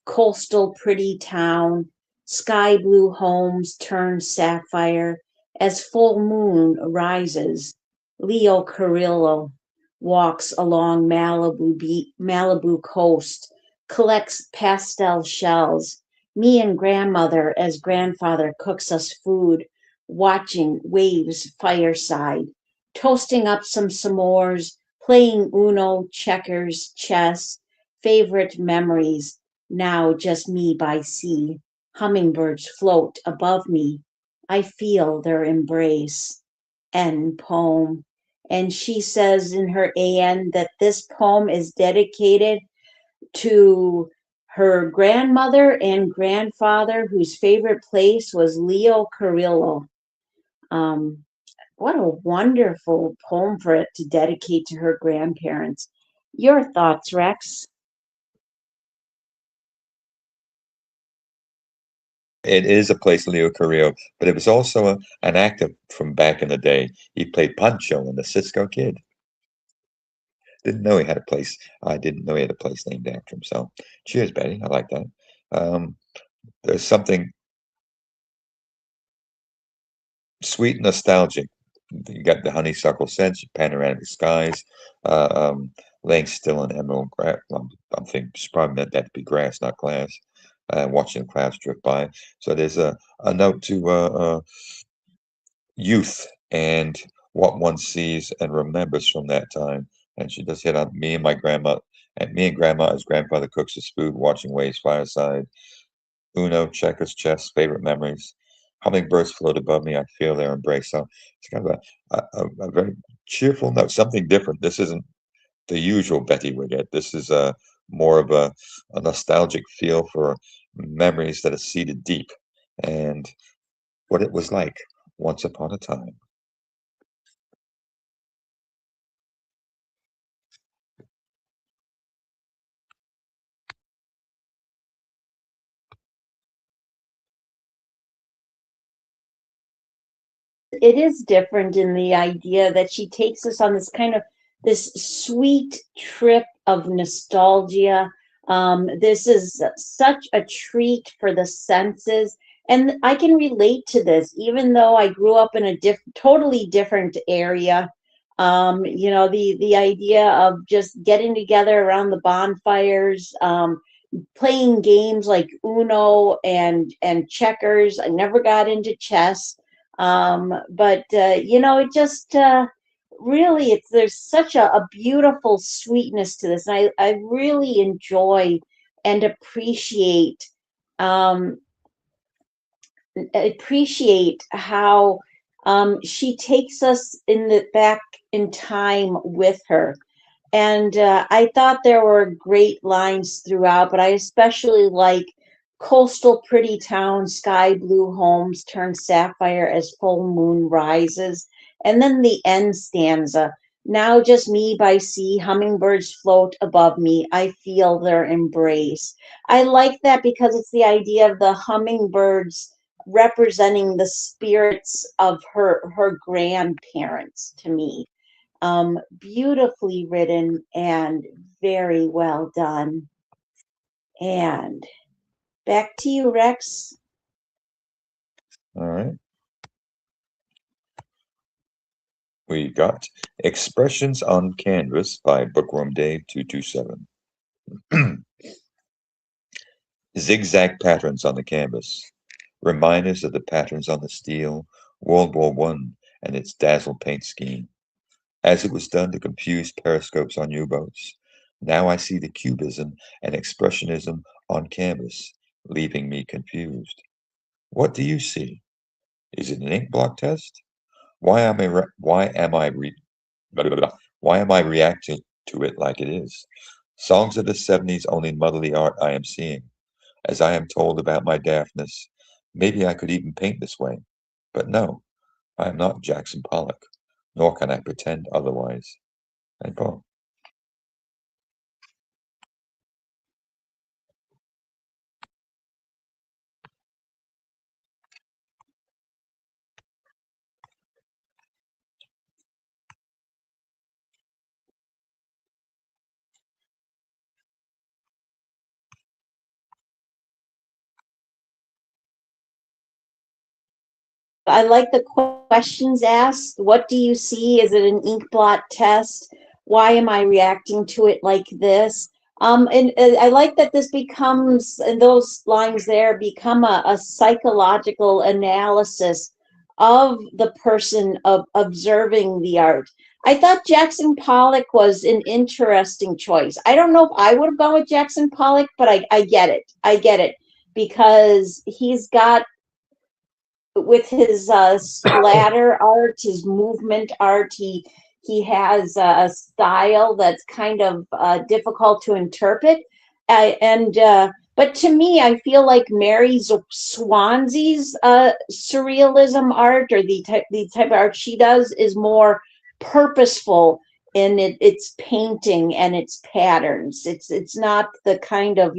Speaker 2: coastal pretty town, sky blue homes turn sapphire as full moon rises. Leo Carrillo walks along Malibu coast, collects pastel shells. Me and grandmother as grandfather cooks us food, watching waves fireside, toasting up some s'mores, playing Uno, checkers, chess, favorite memories, now just me by sea. Hummingbirds float above me. I feel their embrace. End poem. And she says in her AN that this poem is dedicated to her grandmother and grandfather, whose favorite place was Leo Carrillo. What a wonderful poem for it to dedicate to her grandparents. Your thoughts, Rex?
Speaker 3: It is a place, Leo Carrillo, but it was also an actor from back in the day. He played Pancho in the Cisco Kid. Didn't know he had a place. I didn't know he had a place named after him. So, cheers, Betty. I like that. Um, there's something sweet and nostalgic. You got the honeysuckle scents, panoramic skies, uh, um, laying still in emerald grass. I'm thinking she probably meant that to be grass, not glass. Watching the clouds drift by. So there's a note to youth and what one sees and remembers from that time. And she does hit on me and my grandma, and me and grandma as grandfather cooks his food, watching waves fireside, Uno, checkers, chess, favorite memories. Hummingbirds float above me. I feel their embrace. So it's kind of a very cheerful note, something different. This isn't the usual Betty we get. This is more of a nostalgic feel for memories that are seated deep and what it was like once upon a time.
Speaker 2: It is different in the idea that she takes us on this kind of this sweet trip of nostalgia. This is such a treat for the senses. And I can relate to this, even though I grew up in a totally different area. The idea of just getting together around the bonfires, playing games like Uno and checkers. I never got into chess, but it just really there's such a beautiful sweetness to this, and I really enjoy and um, appreciate how she takes us in the back in time with her. And I thought there were great lines throughout, but I especially like coastal pretty town, sky blue homes turn sapphire as full moon rises. And then the end stanza. Now just me by sea, hummingbirds float above me. I feel their embrace. I like that because it's the idea of the hummingbirds representing the spirits of her grandparents to me. Beautifully written and very well done. And back to you, Rex.
Speaker 3: All right. We got Expressions on Canvas by Bookworm Dave 227. Zigzag patterns on the canvas, reminders of the patterns on the steel, World War One and its dazzle paint scheme. As it was done to confuse periscopes on U-boats, now I see the cubism and expressionism on canvas, leaving me confused. What do you see? Is it an ink blot test? Why am I re- blah, blah, blah. Why am I reacting to it like it is? Songs of the 70s only muddle the art I am seeing. As I am told about my daftness, maybe I could even paint this way. But no, I am not Jackson Pollock, nor can I pretend otherwise. And Paul.
Speaker 2: I like the questions asked. What do you see? Is it an ink blot test? Why am I reacting to it like this? And I like that this becomes, and those lines there become a psychological analysis of the person of observing the art. I thought Jackson Pollock was an interesting choice. I don't know if I would have gone with Jackson Pollock, but I get it. I get it because he's got with his splatter art, his movement art, he has a style that's kind of difficult to interpret. And But to me, I feel like Mary Swansea's surrealism art, or the type of art she does, is more purposeful in its painting and its patterns. It's not the kind of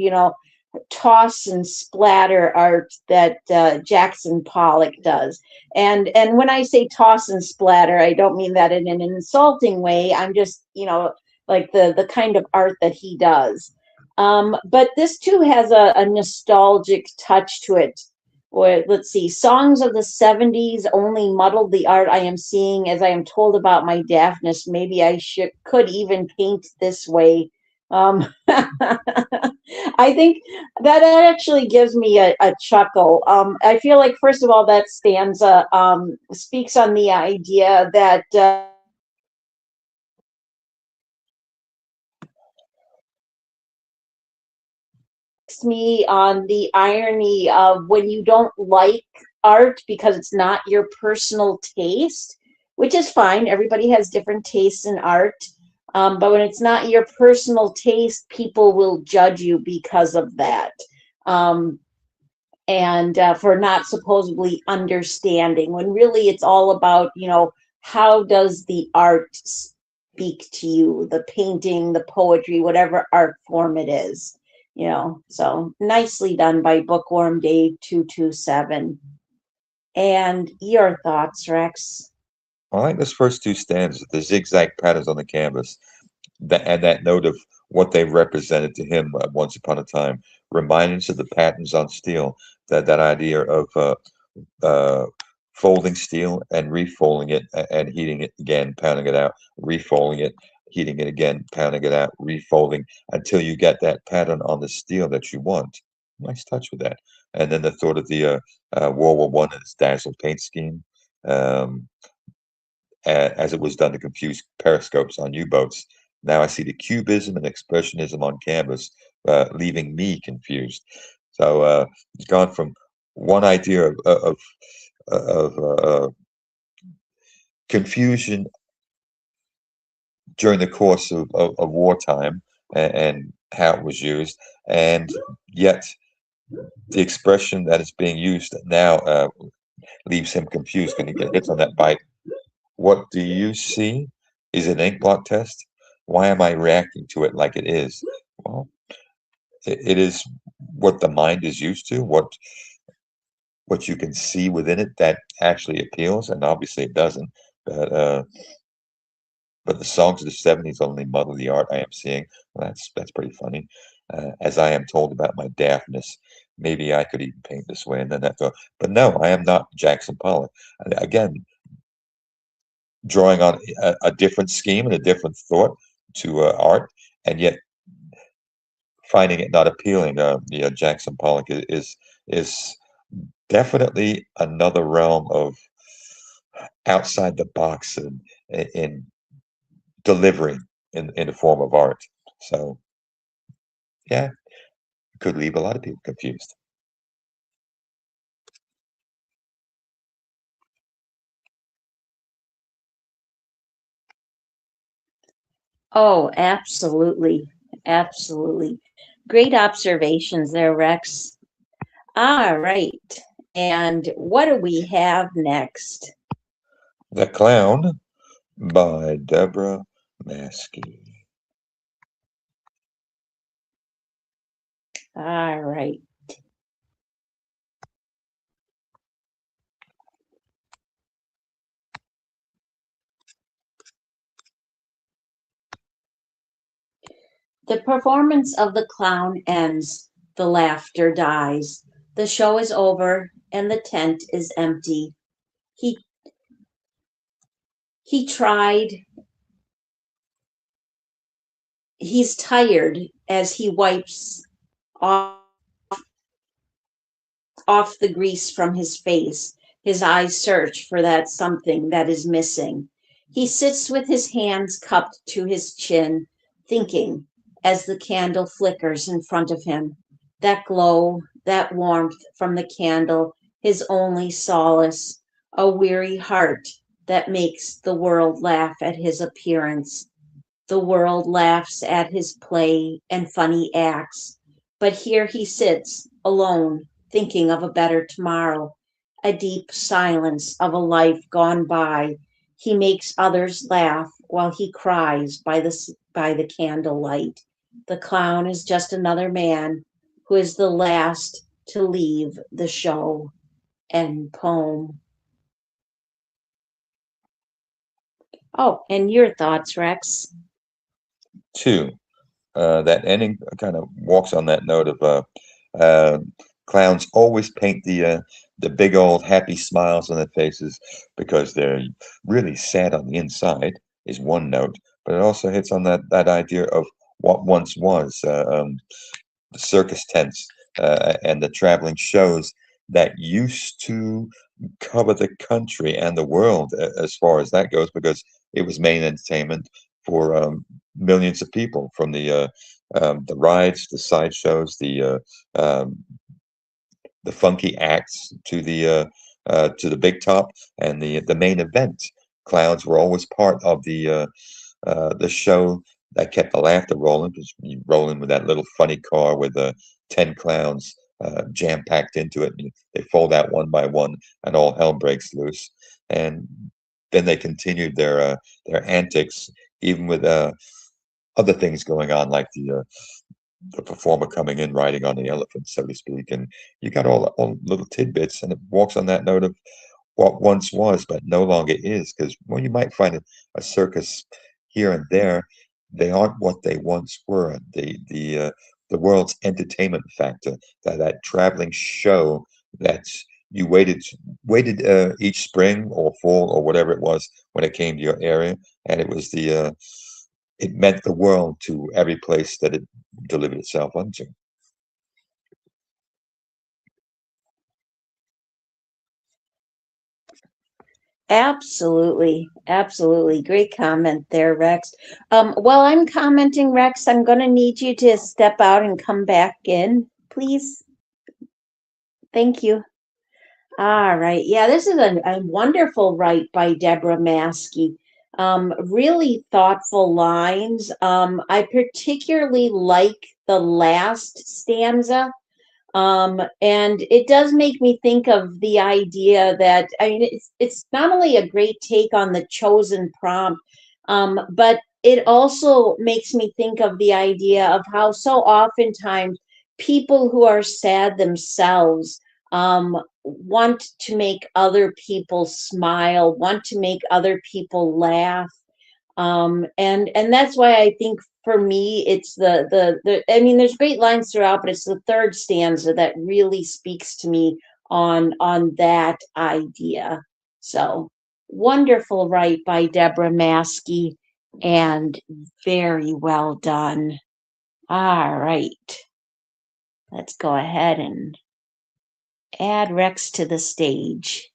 Speaker 2: toss and splatter art that Jackson Pollock does. And when I say toss and splatter, I don't mean that in an insulting way. I'm just, like the kind of art that he does. But this too has a nostalgic touch to it. Or let's see, songs of the 70s only muddled the art I am seeing as I am told about my daftness. Maybe I could even paint this way. I think that actually gives me a chuckle. I feel like, first of all, that stanza speaks on the idea that me on the irony of when you don't like art because it's not your personal taste, which is fine. Everybody has different tastes in art. But when it's not your personal taste, people will judge you because of that. Um, and For not supposedly understanding, when really it's all about, how does the art speak to you, the painting, the poetry, whatever art form it is. So nicely done by Bookworm Dave 227. And your thoughts, Rex?
Speaker 3: I like this first two stanzas, the zigzag patterns on the canvas, and that note of what they represented to him once upon a time, reminding of the patterns on steel, that idea of uh, folding steel and refolding it and heating it again, pounding it out, refolding it, heating it again, pounding it out, refolding until you get that pattern on the steel that you want. Nice touch with that. And then the thought of the World War One and its dazzle paint scheme, um, as it was done to confuse periscopes on U-boats. Now I see the cubism and expressionism on canvas, leaving me confused. So it's gone from one idea of confusion during the course of wartime, and how it was used, and yet the expression that is being used now leaves him confused when he hits on that bite. What do you see? Is it an ink blot test? Why am I reacting to it like it is? Well, it is what the mind is used to, what you can see within it that actually appeals, and obviously it doesn't. But the songs of the '70s only muddle the art I am seeing. Well, that's pretty funny. As I am told about my daftness, maybe I could even paint this way, and then that thought. But no, I am not Jackson Pollock. Again, drawing on a different scheme and a different thought to art, and yet finding it not appealing. Jackson Pollock is definitely another realm of outside the box and in delivering in the form of art. So yeah, could leave a lot of people confused.
Speaker 2: Oh, absolutely. Absolutely. Great observations there, Rex. All right. And what do we have next?
Speaker 3: The Clown by Deborah Maskey.
Speaker 2: All right. The performance of the clown ends. The laughter dies. The show is over and the tent is empty. He he tried. He's tired as he wipes off off the grease from his face. His eyes search for that something that is missing. He sits with his hands cupped to his chin, thinking as the candle flickers in front of him. That glow, that warmth from the candle, his only solace, a weary heart that makes the world laugh at his appearance. The world laughs at his play and funny acts, but here he sits, alone, thinking of a better tomorrow, a deep silence of a life gone by. He makes others laugh while he cries by the candlelight. The clown is just another man who is the last to leave the show. End poem. Oh, and your thoughts, Rex?
Speaker 3: Two, that ending kind of walks on that note of uh, clowns always paint the big old happy smiles on their faces because they're really sad on the inside is one note, but it also hits on that idea of what once was. The circus tents and the traveling shows that used to cover the country and the world as far as that goes, because it was main entertainment for millions of people, from the rides, the sideshows, the funky acts to the big top and the main event. Clowns were always part of the show that kept the laughter rolling, because you roll in with that little funny car with 10 clowns jam packed into it. And they fold out one by one, and all hell breaks loose. And then they continued their antics, even with other things going on, like the performer coming in riding on the elephant, so to speak. And you got all little tidbits, and it walks on that note of what once was, but no longer is. Because when you might find a circus here and there, they aren't what they once were. The world's entertainment factor, that traveling show that you waited each spring or fall or whatever it was when it came to your area, and it meant the world to every place that it delivered itself unto.
Speaker 2: Absolutely, absolutely. Great comment there, Rex. While I'm commenting, Rex, I'm going to need you to step out and come back in, please. Thank you. All right. Yeah, this is a wonderful write by Deborah Maskey. Really thoughtful lines. I particularly like the last stanza. And it does make me think of the idea that, I mean, it's not only a great take on the chosen prompt, but it also makes me think of the idea of how so oftentimes people who are sad themselves want to make other people smile, want to make other people laugh, and that's why I think for me it's the I mean, there's great lines throughout, but it's the third stanza that really speaks to me on that idea. So wonderful write by Deborah Maskey, and very well done. All right, let's go ahead and add Rex to the stage.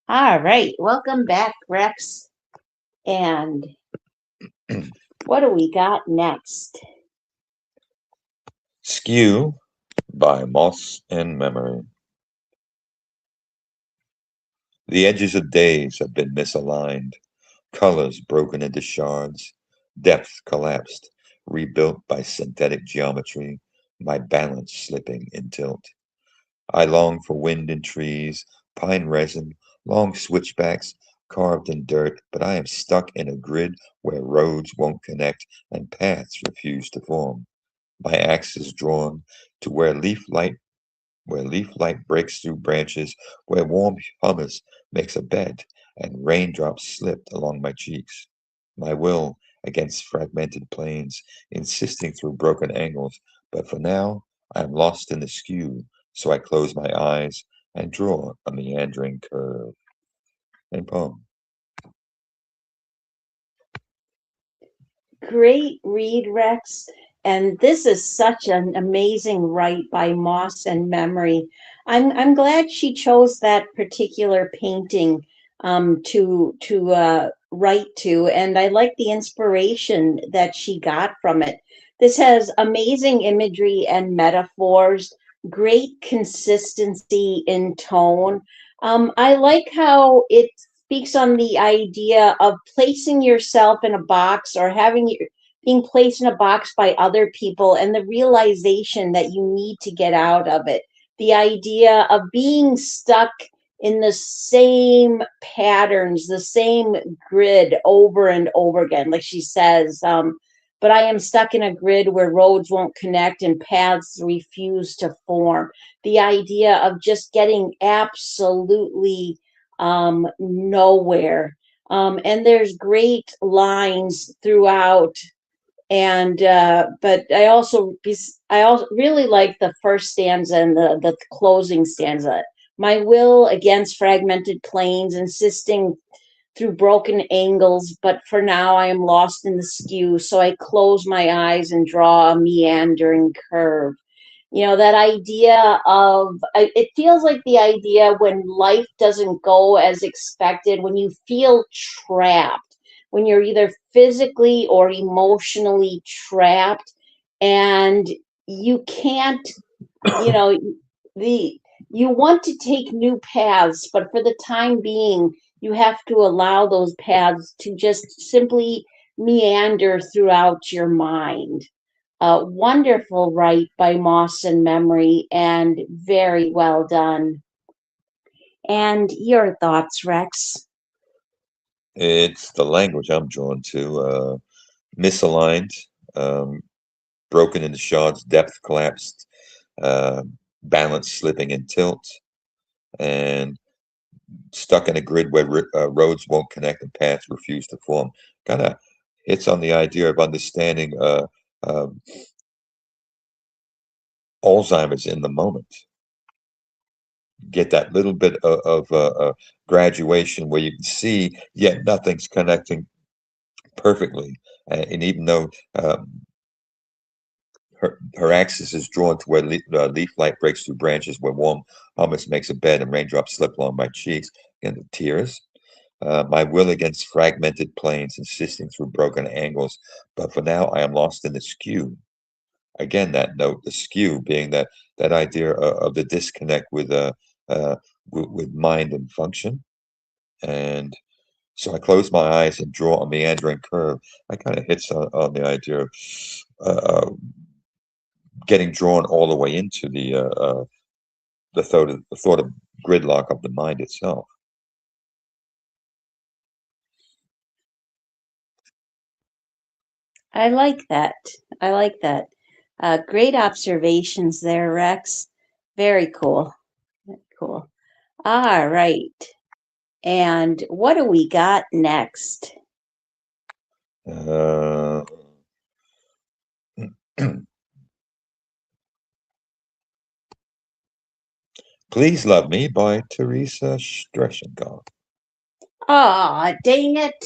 Speaker 2: All right, welcome back, Rex. And what do we got next?
Speaker 3: Skew by Moss and Memory. The edges of days have been misaligned, colors broken into shards, depth collapsed, rebuilt by synthetic geometry, my balance slipping in tilt. I long for wind and trees, pine resin, long switchbacks carved in dirt, but I am stuck in a grid where roads won't connect and paths refuse to form. My axe is drawn to where leaf light breaks through branches, where warm humus makes a bed, and raindrops slipped along my cheeks. My will against fragmented planes, insisting through broken angles, but for now I am lost in the skew, so I close my eyes and draw a meandering curve. And poem.
Speaker 2: Great read, Rex. And this is such an amazing write by Moss and Memory. I'm glad she chose that particular painting to write to, and I like the inspiration that she got from it. This has amazing imagery and metaphors, great consistency in tone. I like how it speaks on the idea of placing yourself in a box or being placed in a box by other people and the realization that you need to get out of it. The idea of being stuck in the same patterns, the same grid over and over again. Like she says, but I am stuck in a grid where roads won't connect and paths refuse to form. The idea of just getting absolutely nowhere. And there's great lines throughout. And but I also really like the first stanza and the closing stanza. My will against fragmented planes, insisting through broken angles, but for now I am lost in the skew, so I close my eyes and draw a meandering curve. You know, that idea of it feels like the idea when life doesn't go as expected, when you feel trapped, when you're either physically or emotionally trapped, and you can't, you know, the you want to take new paths, but for the time being you have to allow those paths to just simply meander throughout your mind. Wonderful write by Moss and Memory, and very well done. And your thoughts, Rex?
Speaker 3: It's the language I'm drawn to. Misaligned, um, broken into shards, depth collapsed, uh, balance slipping in tilt, and stuck in a grid where roads won't connect and paths refuse to form. Kind of hits on the idea of understanding uh, Alzheimer's in the moment. Get that little bit of graduation where you can see, yet nothing's connecting perfectly. And even though her axis is drawn to where leaf light breaks through branches, where warm hummus makes a bed and raindrops slip along my cheeks, and the tears. My will against fragmented planes, insisting through broken angles. But for now, I am lost in the skew. Again, that note, the skew being that idea of the disconnect uh, with mind and function. And So I close my eyes and draw a meandering curve. I kind of hits on the idea of uh, getting drawn all the way into the thought of gridlock of the mind itself.
Speaker 2: I like that. I like that. Great observations there, Rex. Very cool. Cool. All right. And what do we got next?
Speaker 3: Please Love Me by Teresa Streschenko.
Speaker 2: Ah, dang it.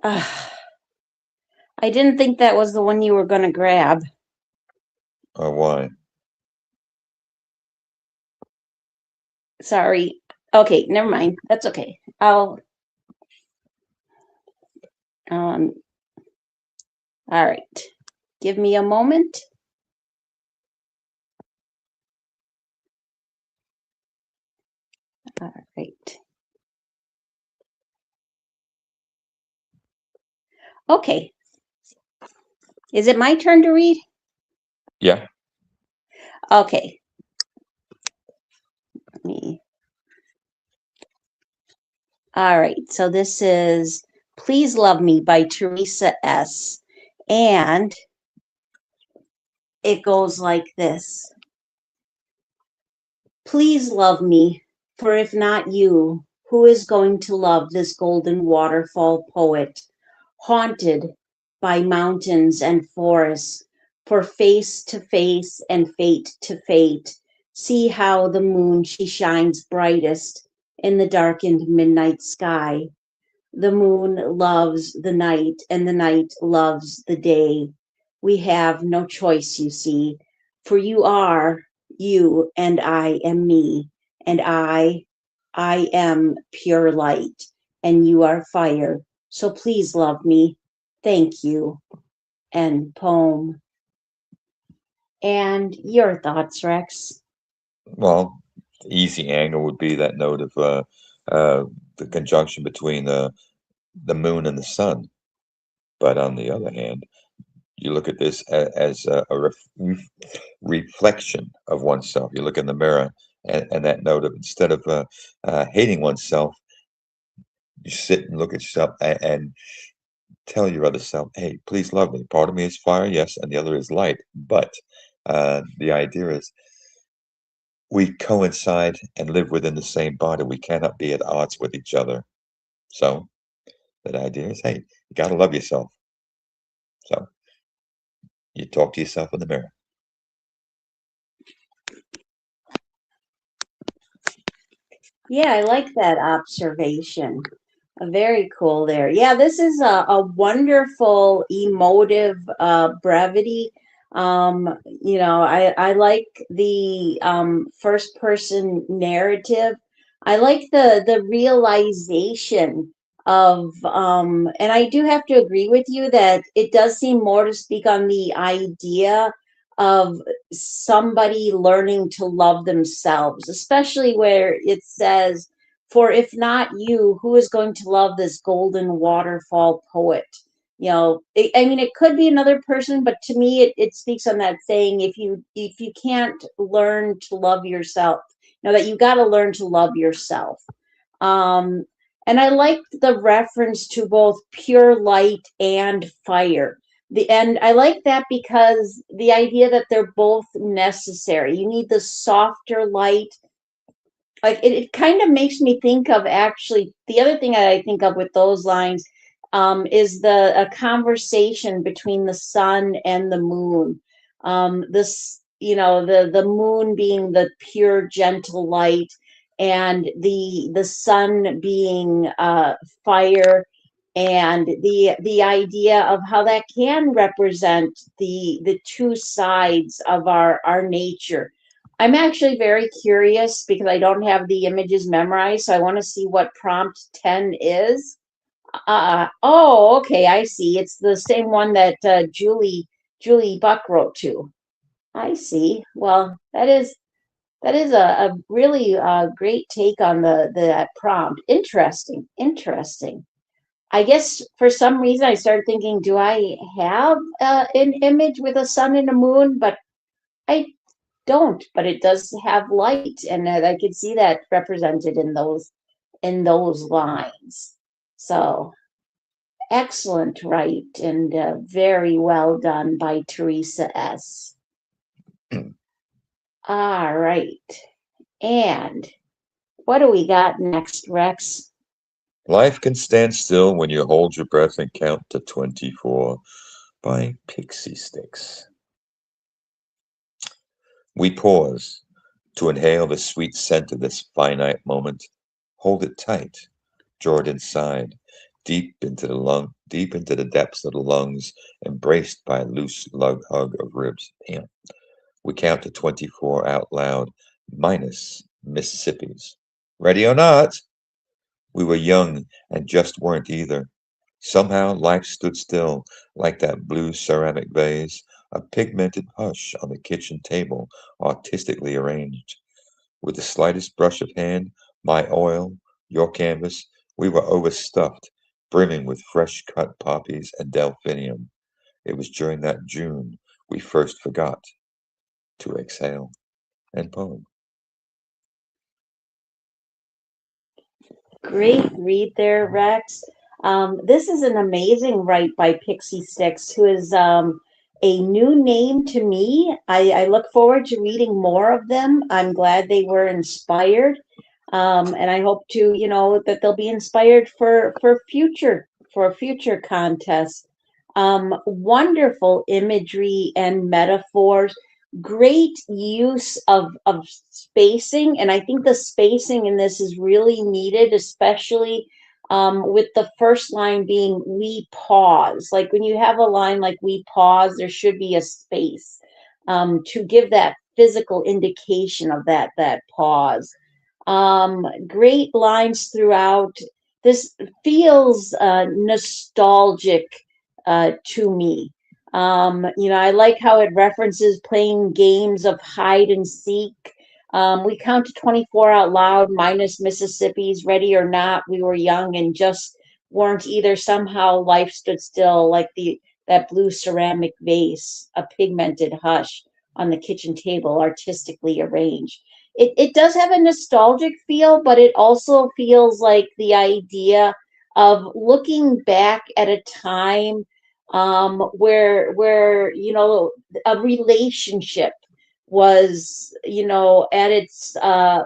Speaker 2: I didn't think that was the one you were going to grab.
Speaker 3: Why?
Speaker 2: Sorry. Okay, never mind. That's okay. All right. Give me a moment. All right. Okay. Is it my turn to read?
Speaker 3: Yeah.
Speaker 2: Okay. Me. All right. So this is Please Love Me by Teresa S. And it goes like this. Please love me, for if not you, who is going to love this golden waterfall poet, haunted by mountains and forests, for face to face and fate to fate, see how the moon she shines brightest in the darkened midnight sky. The moon loves the night, and the night loves the day. We have no choice, you see, for you are you, and I am me, and I am pure light, and you are fire. So please love me. Thank you. End poem. And your thoughts, Rex?
Speaker 3: Well, the easy angle would be that note of the conjunction between the moon and the sun. But on the other hand, you look at this as reflection of oneself. You look in the mirror, and that note of instead of hating oneself, you sit and look at yourself and tell your other self, "Hey, please love me. Part of me is fire, yes, and the other is light. But the idea is we coincide and live within the same body. We cannot be at odds with each other. So that idea is, hey, you got to love yourself. So you talk to yourself in the mirror.
Speaker 2: Yeah, I like that observation. Very cool there. Yeah, this is a wonderful emotive brevity. I like the first person narrative. I like the realization of and I do have to agree with you that it does seem more to speak on the idea of somebody learning to love themselves, especially where it says, for if not you, who is going to love this golden waterfall poet? I mean, it could be another person, but to me, it speaks on that saying, if you can't learn to love yourself, that you got to learn to love yourself. Um, and I liked the reference to both pure light and fire. And I like that because the idea that they're both necessary. You need the softer light, like it kind of makes me think of, actually, the other thing that I think of with those lines is a conversation between the sun and the moon. This, the moon being the pure gentle light, and the sun being fire, and the idea of how that can represent the two sides of our nature. I'm actually very curious because I don't have the images memorized, so I want to see what prompt 10 is. Oh, okay, I see. It's the same one that Julie Buck wrote to. I see. Well, that is That is a really great take on that prompt. Interesting, interesting. I guess for some reason I started thinking, do I have an image with a sun and a moon? But I don't. But it does have light, and I could see that represented in those lines. So excellent, right, and very well done by Teresa S. All right, and what do we got next, Rex?
Speaker 3: Life can stand still when you hold your breath and count to 24 by Pixie Sticks. We pause to inhale the sweet scent of this finite moment. Hold it tight. Draw it inside, deep into the depths of the lungs, embraced by a loose hug of ribs. Damn. We count to 24 out loud, minus Mississippi's. Ready or not? We were young and just weren't either. Somehow life stood still, like that blue ceramic vase, a pigmented hush on the kitchen table, artistically arranged. With the slightest brush of hand, my oil, your canvas, we were overstuffed, brimming with fresh cut poppies and delphinium. It was during that June we first forgot to exhale. And poem.
Speaker 2: Great read there, Rex. This is an amazing write by Pixie Sticks, who is a new name to me. I look forward to reading more of them. I'm glad they were inspired, and I hope to, that they'll be inspired for future contests. Wonderful imagery and metaphors, great use of spacing, and I think the spacing in this is really needed, especially with the first line being "we pause." Like when you have a line like "we pause," there should be a space to give that physical indication of that pause. Great lines throughout. This feels nostalgic to me. I like how it references playing games of hide and seek. We count to 24 out loud, minus Mississippi's Ready or Not. We were young and just weren't either. Somehow life stood still, like that blue ceramic vase, a pigmented hush on the kitchen table, artistically arranged. It does have a nostalgic feel, but it also feels like the idea of looking back at a time where a relationship was at its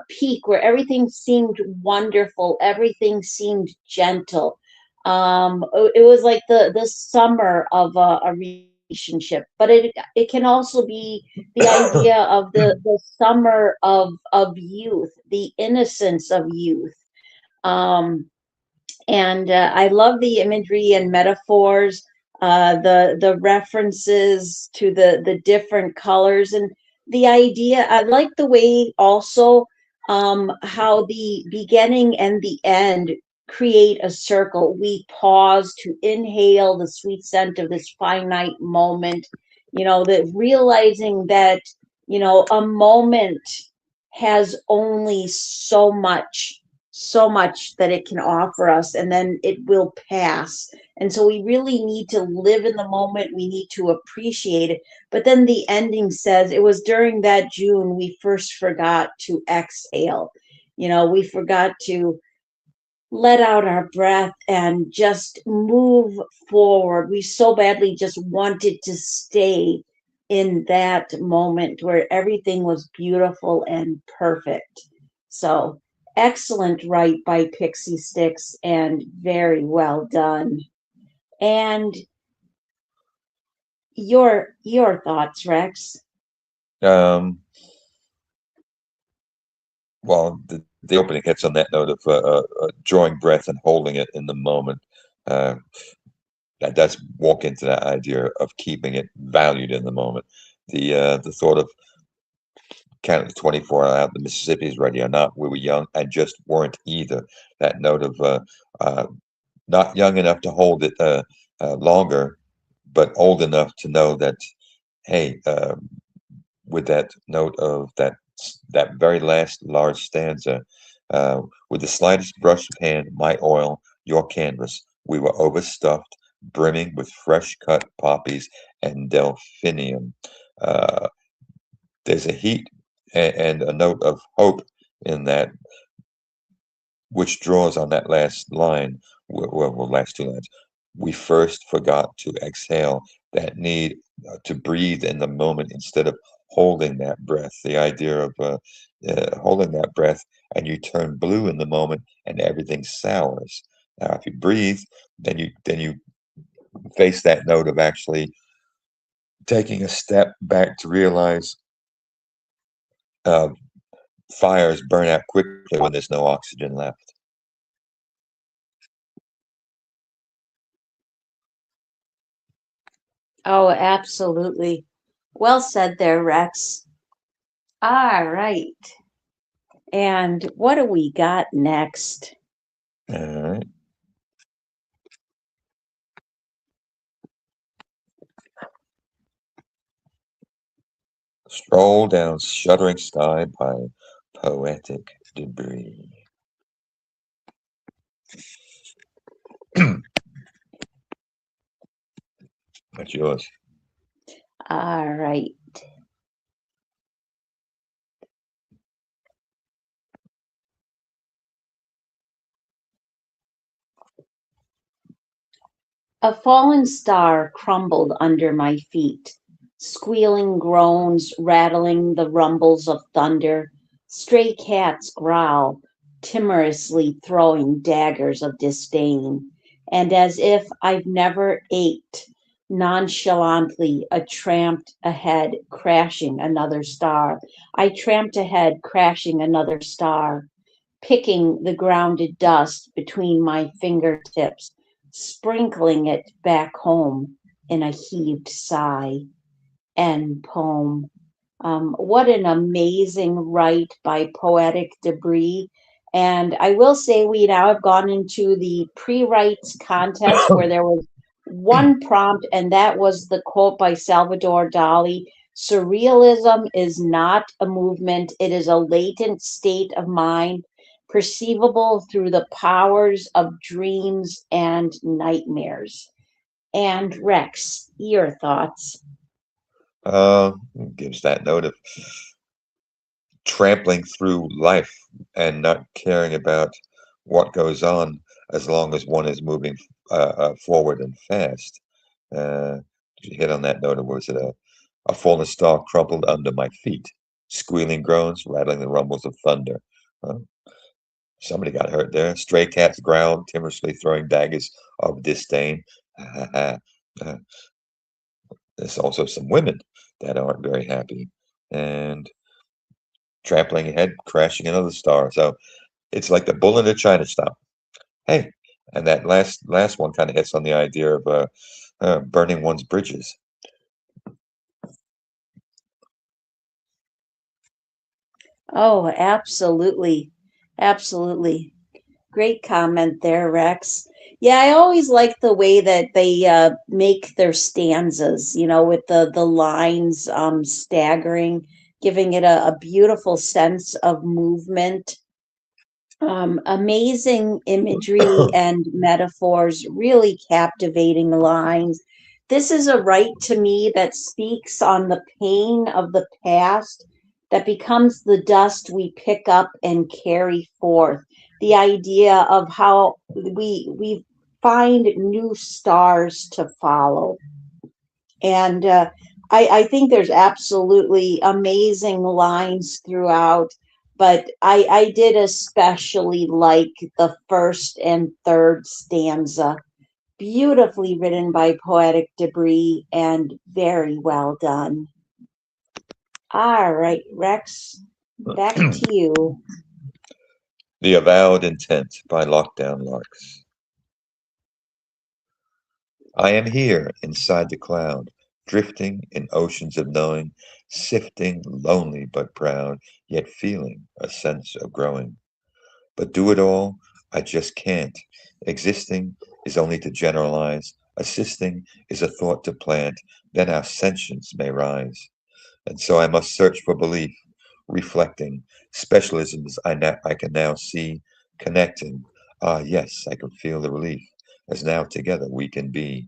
Speaker 2: peak, where everything seemed wonderful, everything seemed gentle. It was like the summer of a relationship, but it can also be the idea of the summer of youth, the innocence of youth. um and I love the imagery and metaphors, the references to the different colors, and the idea. I like the way also how the beginning and the end create a circle. We pause to inhale the sweet scent of this finite moment. That realizing that a moment has only so much that it can offer us, and then it will pass. And so we really need to live in the moment. We need to appreciate it. But then the ending says it was during that June we first forgot to exhale. We forgot to let out our breath and just move forward. We so badly just wanted to stay in that moment where everything was beautiful and perfect. So excellent write by Pixie Sticks, and very well done. And your thoughts, Rex?
Speaker 3: Um, well, the opening hits on that note of drawing breath and holding it in the moment. Uh, that does walk into that idea of keeping it valued in the moment. The thought of counting to 24 out, the Mississippi's Ready or Not. We were young and just weren't either. That note of uh, not young enough to hold it longer, but old enough to know that, hey, with that note of that that very last large stanza. With the slightest brush of hand, my oil, your canvas, we were overstuffed, brimming with fresh cut poppies and delphinium. Uh, there's a heat and a note of hope in that, which draws on that last line, well, last two lines. We first forgot to exhale, that need to breathe in the moment instead of holding that breath. The idea of holding that breath, and you turn blue in the moment, and everything sours. Now, if you breathe, then you face that note of actually taking a step back to realize uh, fires burn out quickly when there's no oxygen left.
Speaker 2: Oh, absolutely. Well said there, Rex. All right. And what do we got next?
Speaker 3: All right. Stroll down shuddering sky by poetic debris. That's yours.
Speaker 2: All right. A fallen star crumbled under my feet. Squealing groans rattling the rumbles of thunder. Stray cats growl, timorously throwing daggers of disdain. And as if I've never ached, nonchalantly I tramped ahead, crashing another star. I tramped ahead, crashing another star, picking the grounded dust between my fingertips, sprinkling it back home in a heaved sigh. End poem. What an amazing write by Poetic Debris. And I will say, we now have gone into the pre writes contest where there was one prompt, and that was the quote by Salvador Dali: Surrealism is not a movement, it is a latent state of mind, perceivable through the powers of dreams and nightmares. And Rex, your thoughts?
Speaker 3: Uh, Gives that note of trampling through life and not caring about what goes on as long as one is moving forward and fast. You hit on that note of, was it a fallen star crumpled under my feet, squealing groans, rattling the rumbles of thunder. Uh, Somebody got hurt there. Stray cats growled, timorously throwing daggers of disdain. There's also some women that aren't very happy. And trampling ahead, crashing another star. So it's like the bull in a china shop. Hey, and that last one kind of hits on the idea of burning one's bridges.
Speaker 2: Oh, absolutely. Absolutely. Great comment there, Rex. Yeah, I always like the way that they make their stanzas, with the lines staggering, giving it a beautiful sense of movement. Amazing imagery and metaphors, really captivating lines. This is a right to me that speaks on the pain of the past that becomes the dust we pick up and carry forth. The idea of how we find new stars to follow. And I think there's absolutely amazing lines throughout, but I did especially like the first and third stanza. Beautifully written by Poetic Debris and very well done. All right, Rex, back to you.
Speaker 3: The Avowed Intent by Lockdown Larks. I am here inside the cloud, drifting in oceans of knowing, sifting, lonely but proud, yet feeling a sense of growing. But do it all, I just can't. Existing is only to generalize. Assisting is a thought to plant, then our sentience may rise. And so I must search for belief, reflecting specialisms I can now see connecting. Ah, yes, I can feel the relief, as now together we can be.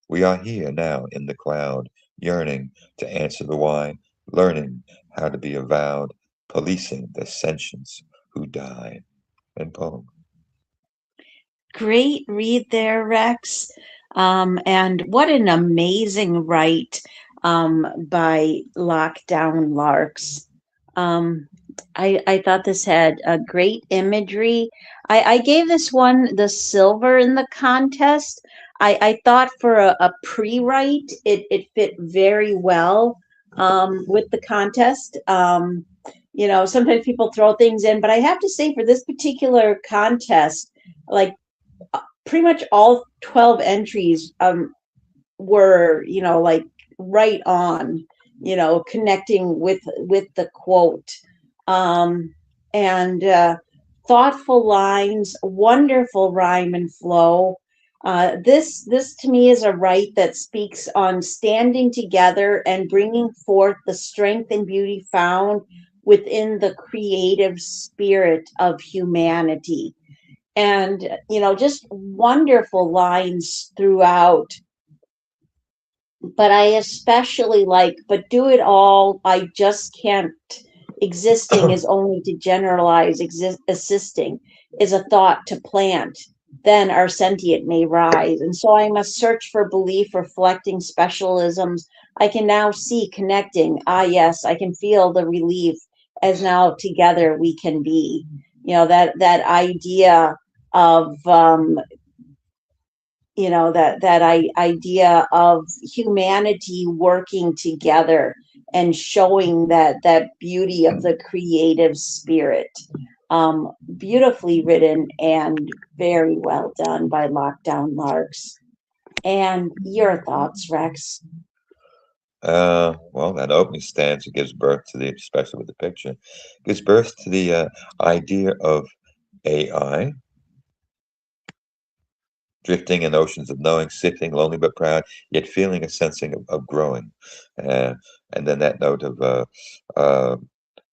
Speaker 3: We are here now in the cloud, yearning to answer the why, learning how to be avowed, policing the sentients who die. End poem.
Speaker 2: Great read there, Rex. And what an amazing write by Lockdown Larks. Um, I thought this had a great imagery. I gave this one the silver in the contest. I thought for a pre-write, it fit very well with the contest. Sometimes people throw things in, but I have to say for this particular contest, like pretty much all 12 entries were like right on, connecting with the quote, and thoughtful lines, wonderful rhyme and flow. This to me is a write that speaks on standing together and bringing forth the strength and beauty found within the creative spirit of humanity. And just wonderful lines throughout. But I especially like, but do it all, I just can't. Existing is only to generalize. Assisting is a thought to plant, then our sentient may rise. And so I must search for belief, reflecting specialisms I can now see connecting. Ah, yes, I can feel the relief, as now together we can be. That idea of idea of humanity working together and showing that beauty of the creative spirit. Beautifully written and very well done by Lockdown Larks. And your thoughts, Rex?
Speaker 3: Well, that opening stanza gives birth to the, especially with the picture, gives birth to the idea of AI drifting in oceans of knowing, sifting, lonely but proud, yet feeling a sensing of growing. Uh, and then that note of uh,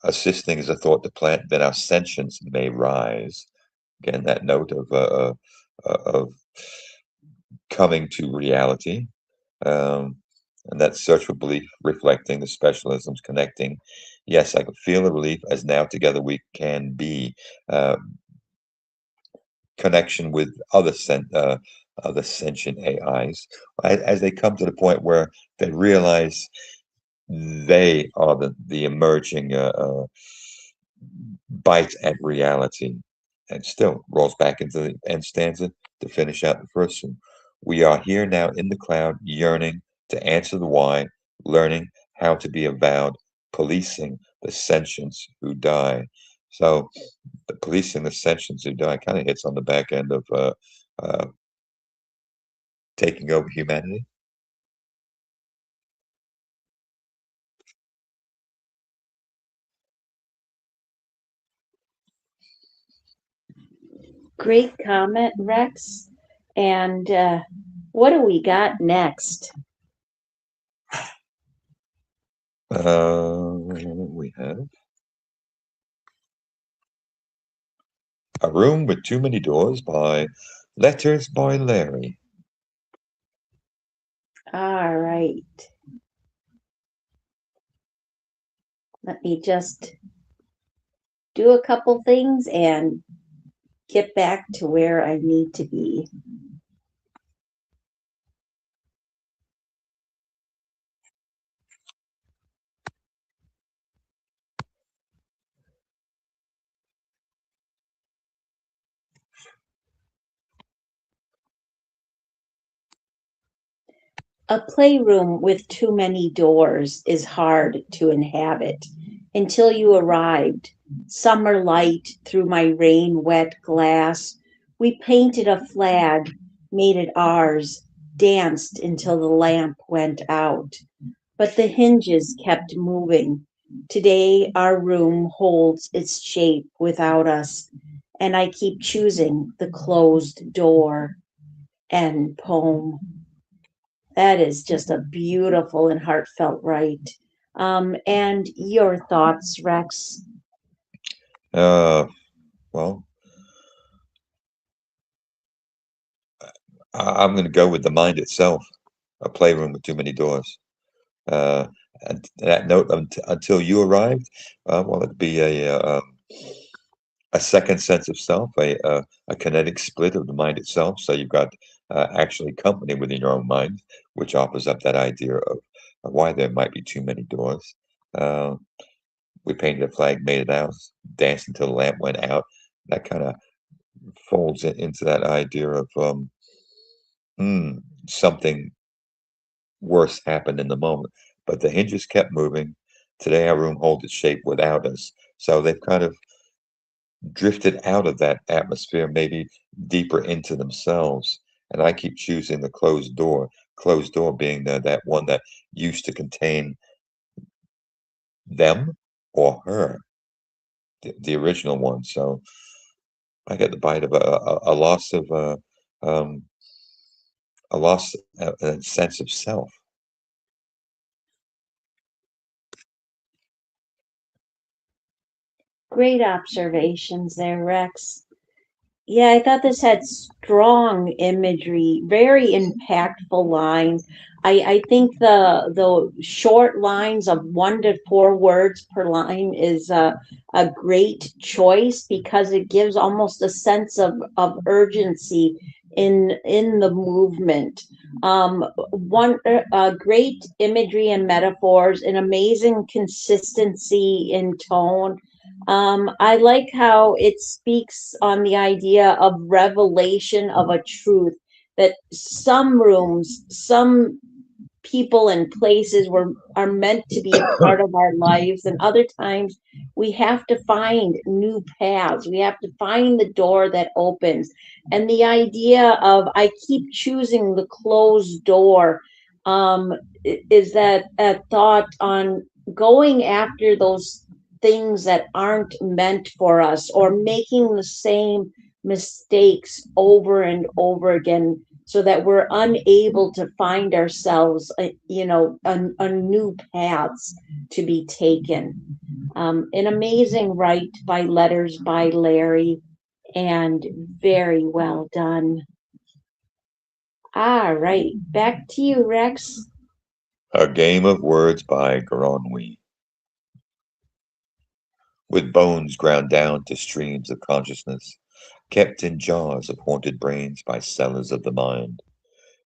Speaker 3: assisting is a thought to plant, then our sentience may rise. Again, that note of coming to reality. Um, and that search for belief, reflecting the specialisms, connecting. Yes, I can feel the relief as now together we can be. Connection with other sentient AIs as they come to the point where they realize they are the emerging bite at reality, and still rolls back into the end stanza to finish out the first one. We are here now in the cloud, yearning to answer the why, learning how to be avowed, policing the sentients who die. So the policing the sentients who die kind of hits on the back end of uh, taking over humanity.
Speaker 2: Great comment, Rex. And what do we got next?
Speaker 3: We have A Room with Too Many Doors by Letters by Larry.
Speaker 2: All right. Let me just do a couple things and get back to where I need to be. A playroom with too many doors is hard to inhabit until you arrived. Summer light through my rain-wet glass. We painted a flag, made it ours, danced until the lamp went out. But the hinges kept moving. Today our room holds its shape without us, and I keep choosing the closed door. End poem. That is just a beautiful and heartfelt write. And your thoughts, Rex?
Speaker 3: Uh, well, I'm going to go with the mind itself, a playroom with too many doors. And that note, until you arrived, well, it'd be a second sense of self, a kinetic split of the mind itself. So you've got actually company within your own mind, which offers up that idea of why there might be too many doors. Uh, we painted a flag, made it out, danced until the lamp went out. That kind of folds into that idea of something worse happened in the moment. But the hinges kept moving. Today, our room holds its shape without us. So they've kind of drifted out of that atmosphere, maybe deeper into themselves. And I keep choosing the closed door being that one that used to contain them or her, the original one. So I get the bite of a loss of um, a loss, a sense of self.
Speaker 2: Great observations there, Rex. Yeah, I thought this had strong imagery, very impactful lines. I think the short lines of 1 to 4 words per line is a great choice because it gives almost a sense of urgency in the movement. One great imagery and metaphors, an amazing consistency in tone. I like how it speaks on the idea of revelation of a truth that some rooms, some people and places are meant to be a part of our lives, and other times we have to find new paths. We have to find the door that opens. And the idea of I keep choosing the closed door um, is that a thought on going after those things that aren't meant for us or making the same mistakes over and over again so that we're unable to find ourselves, on new paths to be taken. An amazing write by Letters by Larry, and very well done. All right, back to you, Rex.
Speaker 3: A Game of Words by Gronwy. With bones ground down to streams of consciousness, kept in jars of haunted brains by sellers of the mind,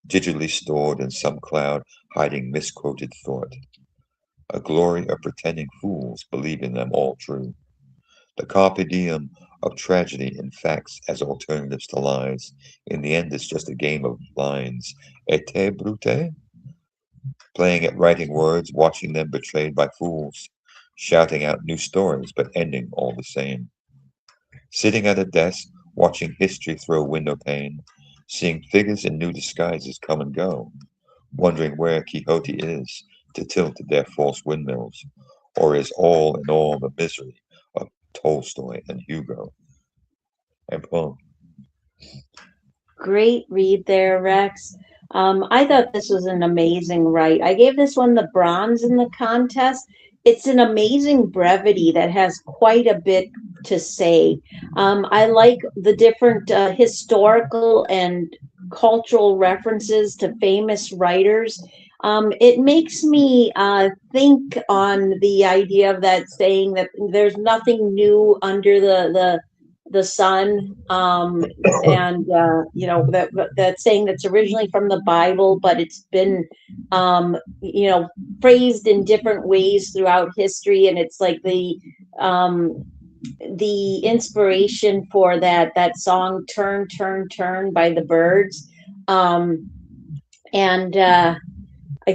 Speaker 3: digitally stored in some cloud hiding misquoted thought, a glory of pretending fools believing them all true, the carpe diem of tragedy in facts as alternatives to lies. In the end, it's just a game of lines. Et brute? Playing at writing words, watching them betrayed by fools, shouting out new stories, but ending all the same. Sitting at a desk, watching history through a window pane, seeing figures in new disguises come and go, wondering where Quixote is to tilt their false windmills, or is all in all the misery of Tolstoy and Hugo and Poe.
Speaker 2: Great read there, Rex. I thought this was an amazing write. I gave this one the bronze in the contest. It's an amazing brevity that has quite a bit to say. I like the different historical and cultural references to famous writers. It makes me think on the idea of that saying that there's nothing new under the sun, and that saying that's originally from the Bible, but it's been phrased in different ways throughout history, and it's like the inspiration for that song "Turn, Turn, Turn" by the Birds. Um, and I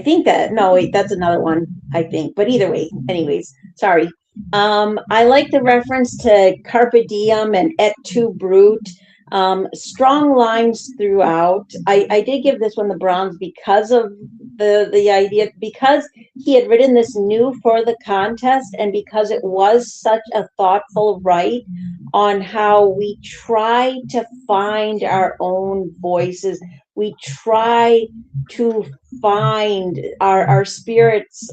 Speaker 2: think that no, wait, that's another one, I think. But either way, anyways, sorry. I like the reference to carpe diem and et tu brute. Strong lines throughout. I did give this one the bronze because of the idea, because he had written this new for the contest, and because it was such a thoughtful write on how we try to find our own voices. We try to find our spirits,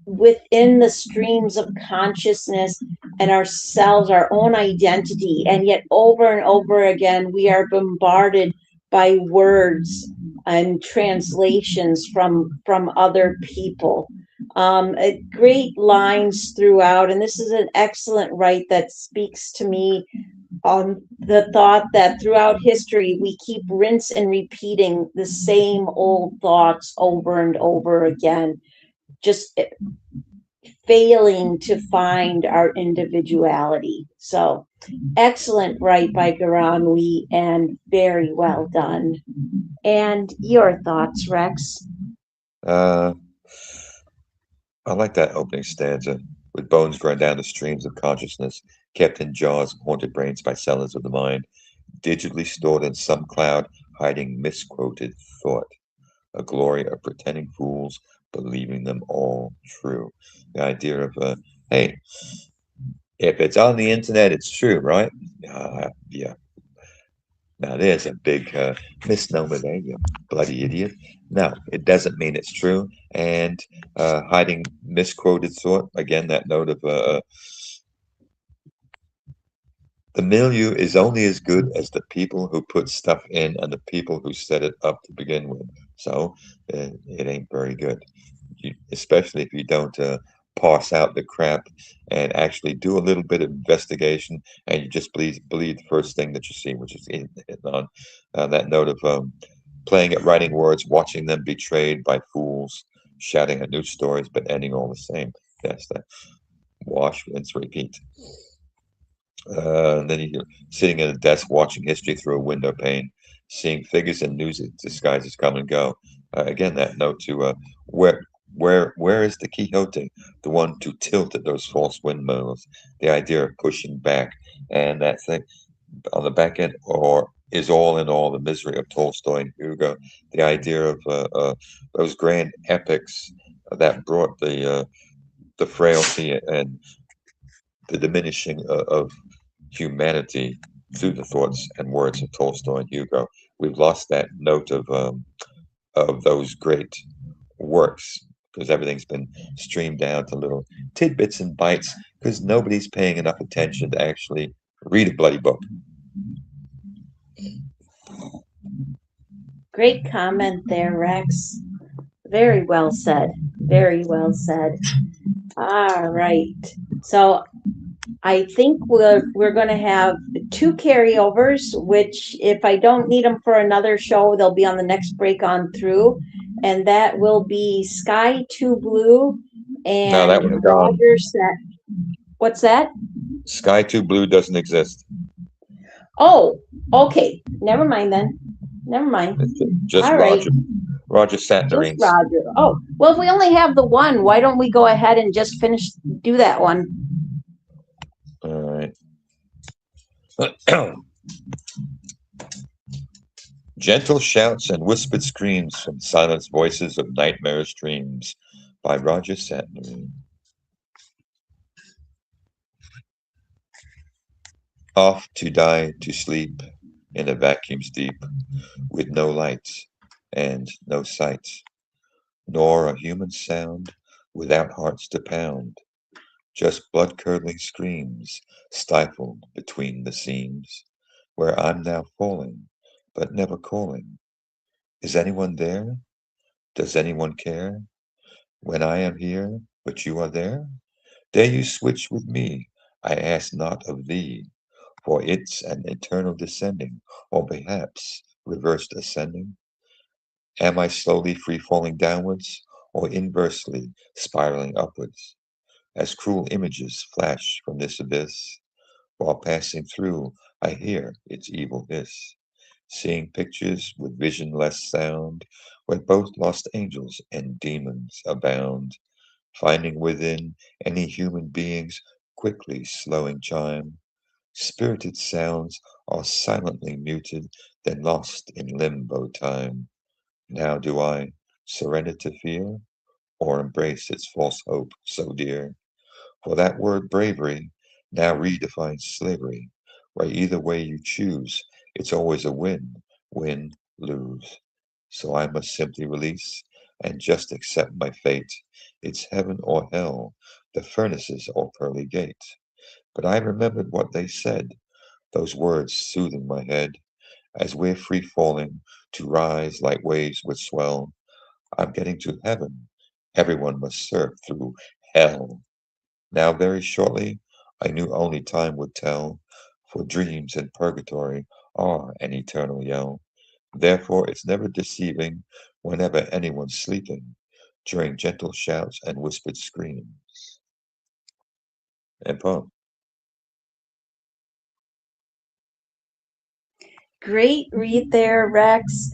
Speaker 2: within the streams of consciousness and ourselves, our own identity, and yet over and over again we are bombarded by words and translations from other people. Great lines throughout, and this is an excellent write that speaks to me on the thought that throughout history we keep rinse and repeating the same old thoughts over and over again, just failing to find our individuality. So excellent write by Garan Lee, and very well done. And your thoughts, Rex?
Speaker 3: Uh, I like that opening stanza. With bones grown down the streams of consciousness, kept in jars of haunted brains by sellers of the mind, digitally stored in some cloud, hiding misquoted thought. A glory of pretending fools, believing them all true. The idea of, hey, if it's on the internet, it's true, right? Yeah. Now there's a big misnomer there, you bloody idiot. No, it doesn't mean it's true. And hiding misquoted thought, again, that note of the milieu is only as good as the people who put stuff in and the people who set it up to begin with. So it ain't very good, especially if you don't parse out the crap and actually do a little bit of investigation, and you just believe the first thing that you see, which is on that note of playing at writing words, watching them betrayed by fools, shouting at new stories, but ending all the same. Yes, that wash, rinse, repeat. And then you're sitting at a desk watching history through a window pane, seeing figures in news disguises come and go. Again, that note to where where is the Quixote, the one to tilt at those false windmills? The idea of pushing back, and that thing on the back end, or is all in all the misery of Tolstoy and Hugo. The idea of those grand epics that brought the frailty and the diminishing of humanity through the thoughts and words of Tolstoy and Hugo. We've lost that note of those great works because everything's been streamed down to little tidbits and bites because nobody's paying enough attention to actually read a bloody book.
Speaker 2: Great comment there, Rex. Very well said. Very well said. All right. So I think we're going to have two carryovers, which if I don't need them for another show, they'll be on the next break on through. And that will be Sky Too Blue and
Speaker 3: No, that one's gone.
Speaker 2: Roger Set. What's that?
Speaker 3: Sky Too Blue doesn't exist.
Speaker 2: Oh, okay. Never mind then. Never mind.
Speaker 3: It's just
Speaker 2: All
Speaker 3: Roger.
Speaker 2: right.
Speaker 3: Roger sat in the
Speaker 2: Just
Speaker 3: rings.
Speaker 2: Roger. Oh, well, if we only have the one, why don't we go ahead and just do that one?
Speaker 3: All right. Gentle shouts and whispered screams from silenced voices of nightmarish dreams by Roger Satney. Off to die to sleep in the vacuums deep, with no lights and no sight, nor a human sound, without hearts to pound, just blood-curdling screams stifled between the seams, where I'm now falling, but never calling. Is anyone there? Does anyone care? When I am here, but you are there? Dare you switch with me? I ask not of thee, for it's an eternal descending, or perhaps reversed ascending. Am I slowly free falling downwards, or inversely spiraling upwards? As cruel images flash from this abyss, while passing through, I hear its evil hiss, seeing pictures with visionless sound, where both lost angels and demons abound, finding within any human being's quickly slowing chime. Spirited sounds are silently muted, then lost in limbo time. Now do I surrender to fear, or embrace its false hope so dear? For that word bravery now redefines slavery, where either way you choose, it's always a win, win, lose. So I must simply release and just accept my fate. It's heaven or hell, the furnaces or pearly gates. But I remembered what they said, those words soothing my head, as we're free falling to rise like waves which swell. I'm getting to heaven. Everyone must surf through hell. Now, very shortly, I knew only time would tell, for dreams in purgatory are an eternal yell. Therefore, it's never deceiving whenever anyone's sleeping, during gentle shouts and whispered screams. And poem.
Speaker 2: Great read there, Rex.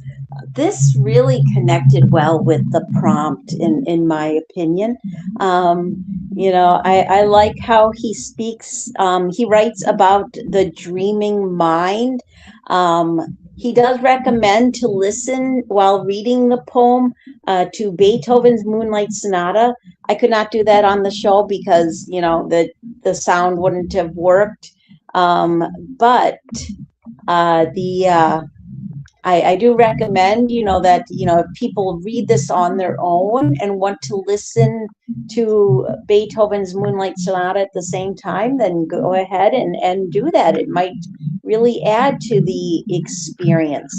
Speaker 2: This really connected well with the prompt, in my opinion. I like how he speaks. He writes about the dreaming mind. He does recommend to listen while reading the poem to Beethoven's Moonlight Sonata. I could not do that on the show because the sound wouldn't have worked. But the I do recommend, that, if people read this on their own and want to listen to Beethoven's Moonlight Sonata at the same time, then go ahead and do that. It might really add to the experience.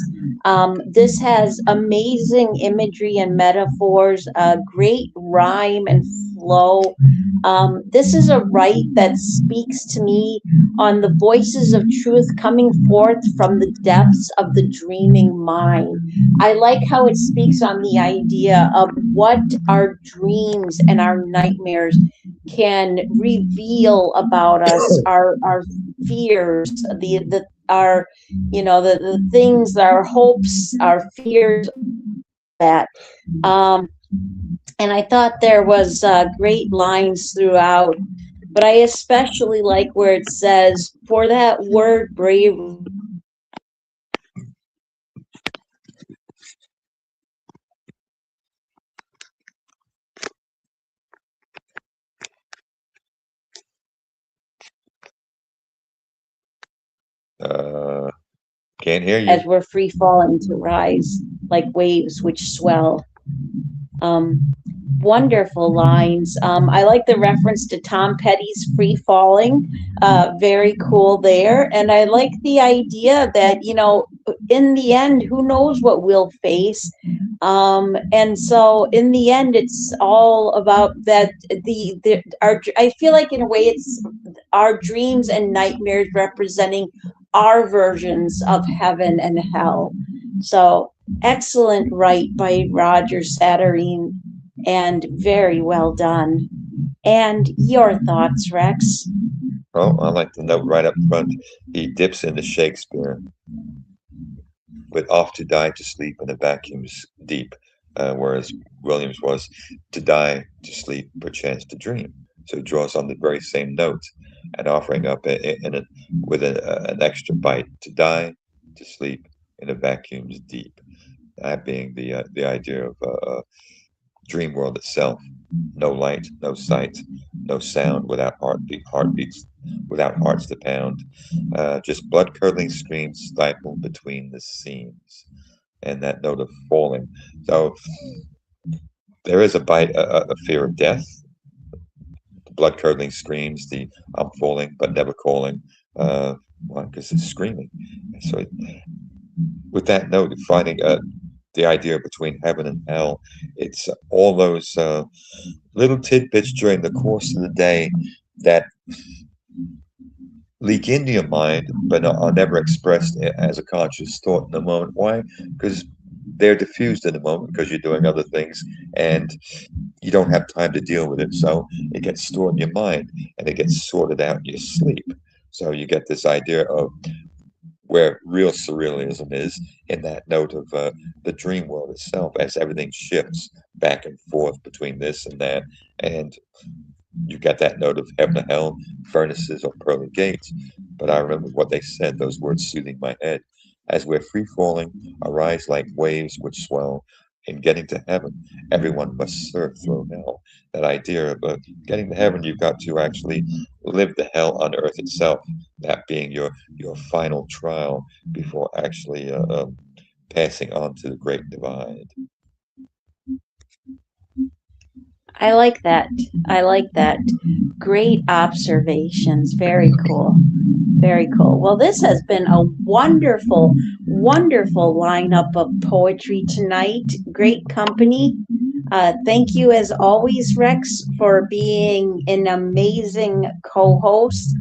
Speaker 2: This has amazing imagery and metaphors, great rhyme and flow. This is a rite that speaks to me on the voices of truth coming forth from the depths of the dreaming mind. I like how it speaks on the idea of what our dreams and our nightmares can reveal about us, our fears, the our the things, our hopes, our fears, that. Um, and I thought there was great lines throughout, but I especially like where it says, "For that word bravery."
Speaker 3: Uh, can't hear
Speaker 2: As
Speaker 3: you.
Speaker 2: we're free falling to rise like waves which swell. Um, Wonderful lines. I like the reference to Tom Petty's Free Falling. Very cool there. And I like the idea that, in the end, who knows what we'll face. And so in the end, it's all about that. I feel like in a way it's our dreams and nightmares representing our versions of heaven and hell. So excellent write by Roger Satterine, and very well done. And your thoughts, Rex?
Speaker 3: Oh, I like the note right up front. He dips into Shakespeare with off to die to sleep in the vacuums deep, whereas Williams was to die to sleep, perchance to dream. So he draws on the very same note and offering up with an extra bite to die to sleep in the vacuums deep. That being the idea of dream world itself. No light, no sight, no sound without heartbeats without hearts to pound. Just blood curdling screams stifled between the seams, and that note of falling. So there is a bite, a fear of death. The blood curdling screams, the I'm falling but never calling. Why? Because it's screaming. So with that note, finding the idea between heaven and hell, it's all those little tidbits during the course of the day that leak into your mind, but are never expressed as a conscious thought in the moment. Why? Because they're diffused in the moment because you're doing other things and you don't have time to deal with it. So it gets stored in your mind and it gets sorted out in your sleep. So you get this idea of where real surrealism is in that note of the dream world itself as everything shifts back and forth between this and that. And you got that note of heaven and hell, furnaces or pearly gates. But I remember what they said, those words soothing my head. As we're free falling, arise like waves which swell. In getting to heaven, everyone must surf through hell. That idea of getting to heaven, you've got to actually live the hell on earth itself. That being your final trial before actually passing on to the great divide.
Speaker 2: I like that. I like that. Great observations. Very cool. Very cool. Well, this has been a wonderful, wonderful lineup of poetry tonight. Great company. Thank you, as always, Rex, for being an amazing co-host.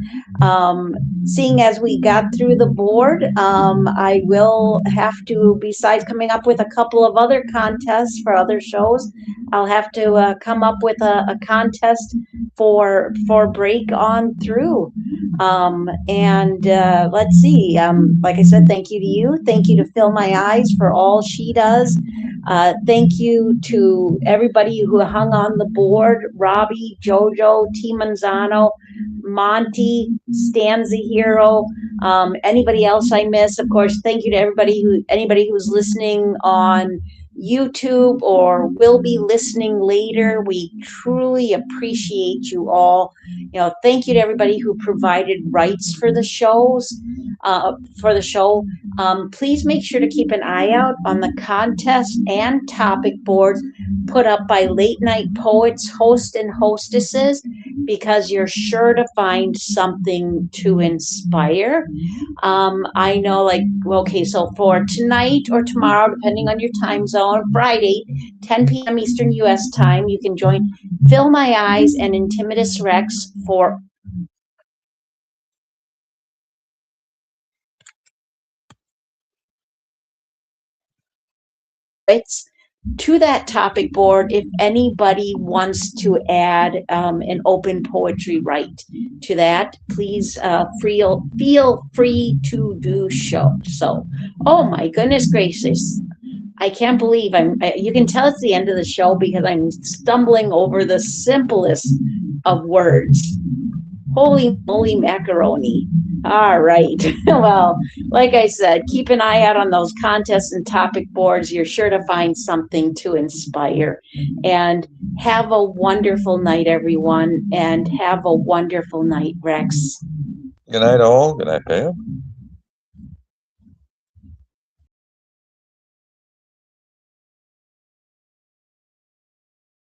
Speaker 2: Seeing as we got through the board, I will have to, besides coming up with a couple of other contests for other shows, I'll have to come up with a contest for Break On Through. And let's see. Like I said, thank you to you. Thank you to Fill My Eyes for all she does. Thank you to everybody who hung on the board: Robbie, Jojo, T. Manzano, Monty, Stanza Hero, anybody else I miss. Of course, thank you to anybody who's listening on YouTube or will be listening later. We truly appreciate you all. Thank you to everybody who provided rights for the shows, for the show. Please make sure to keep an eye out on the contest and topic boards put up by Late Night Poets host and hostesses, because you're sure to find something to inspire. I know, okay, so for tonight or tomorrow, depending on your time zone, Friday, 10 p.m. Eastern U.S. time, you can join Fill My Eyes and IntimidusRex for it's to that topic board. If anybody wants to add an open poetry right to that, please feel free to do so. Oh my goodness gracious. I can't believe you can tell it's the end of the show because I'm stumbling over the simplest of words. Holy moly macaroni. All right. Well, like I said, keep an eye out on those contests and topic boards. You're sure to find something to inspire. And have a wonderful night, everyone. And have a wonderful night, Rex.
Speaker 3: Good night, all. Good night, Pam.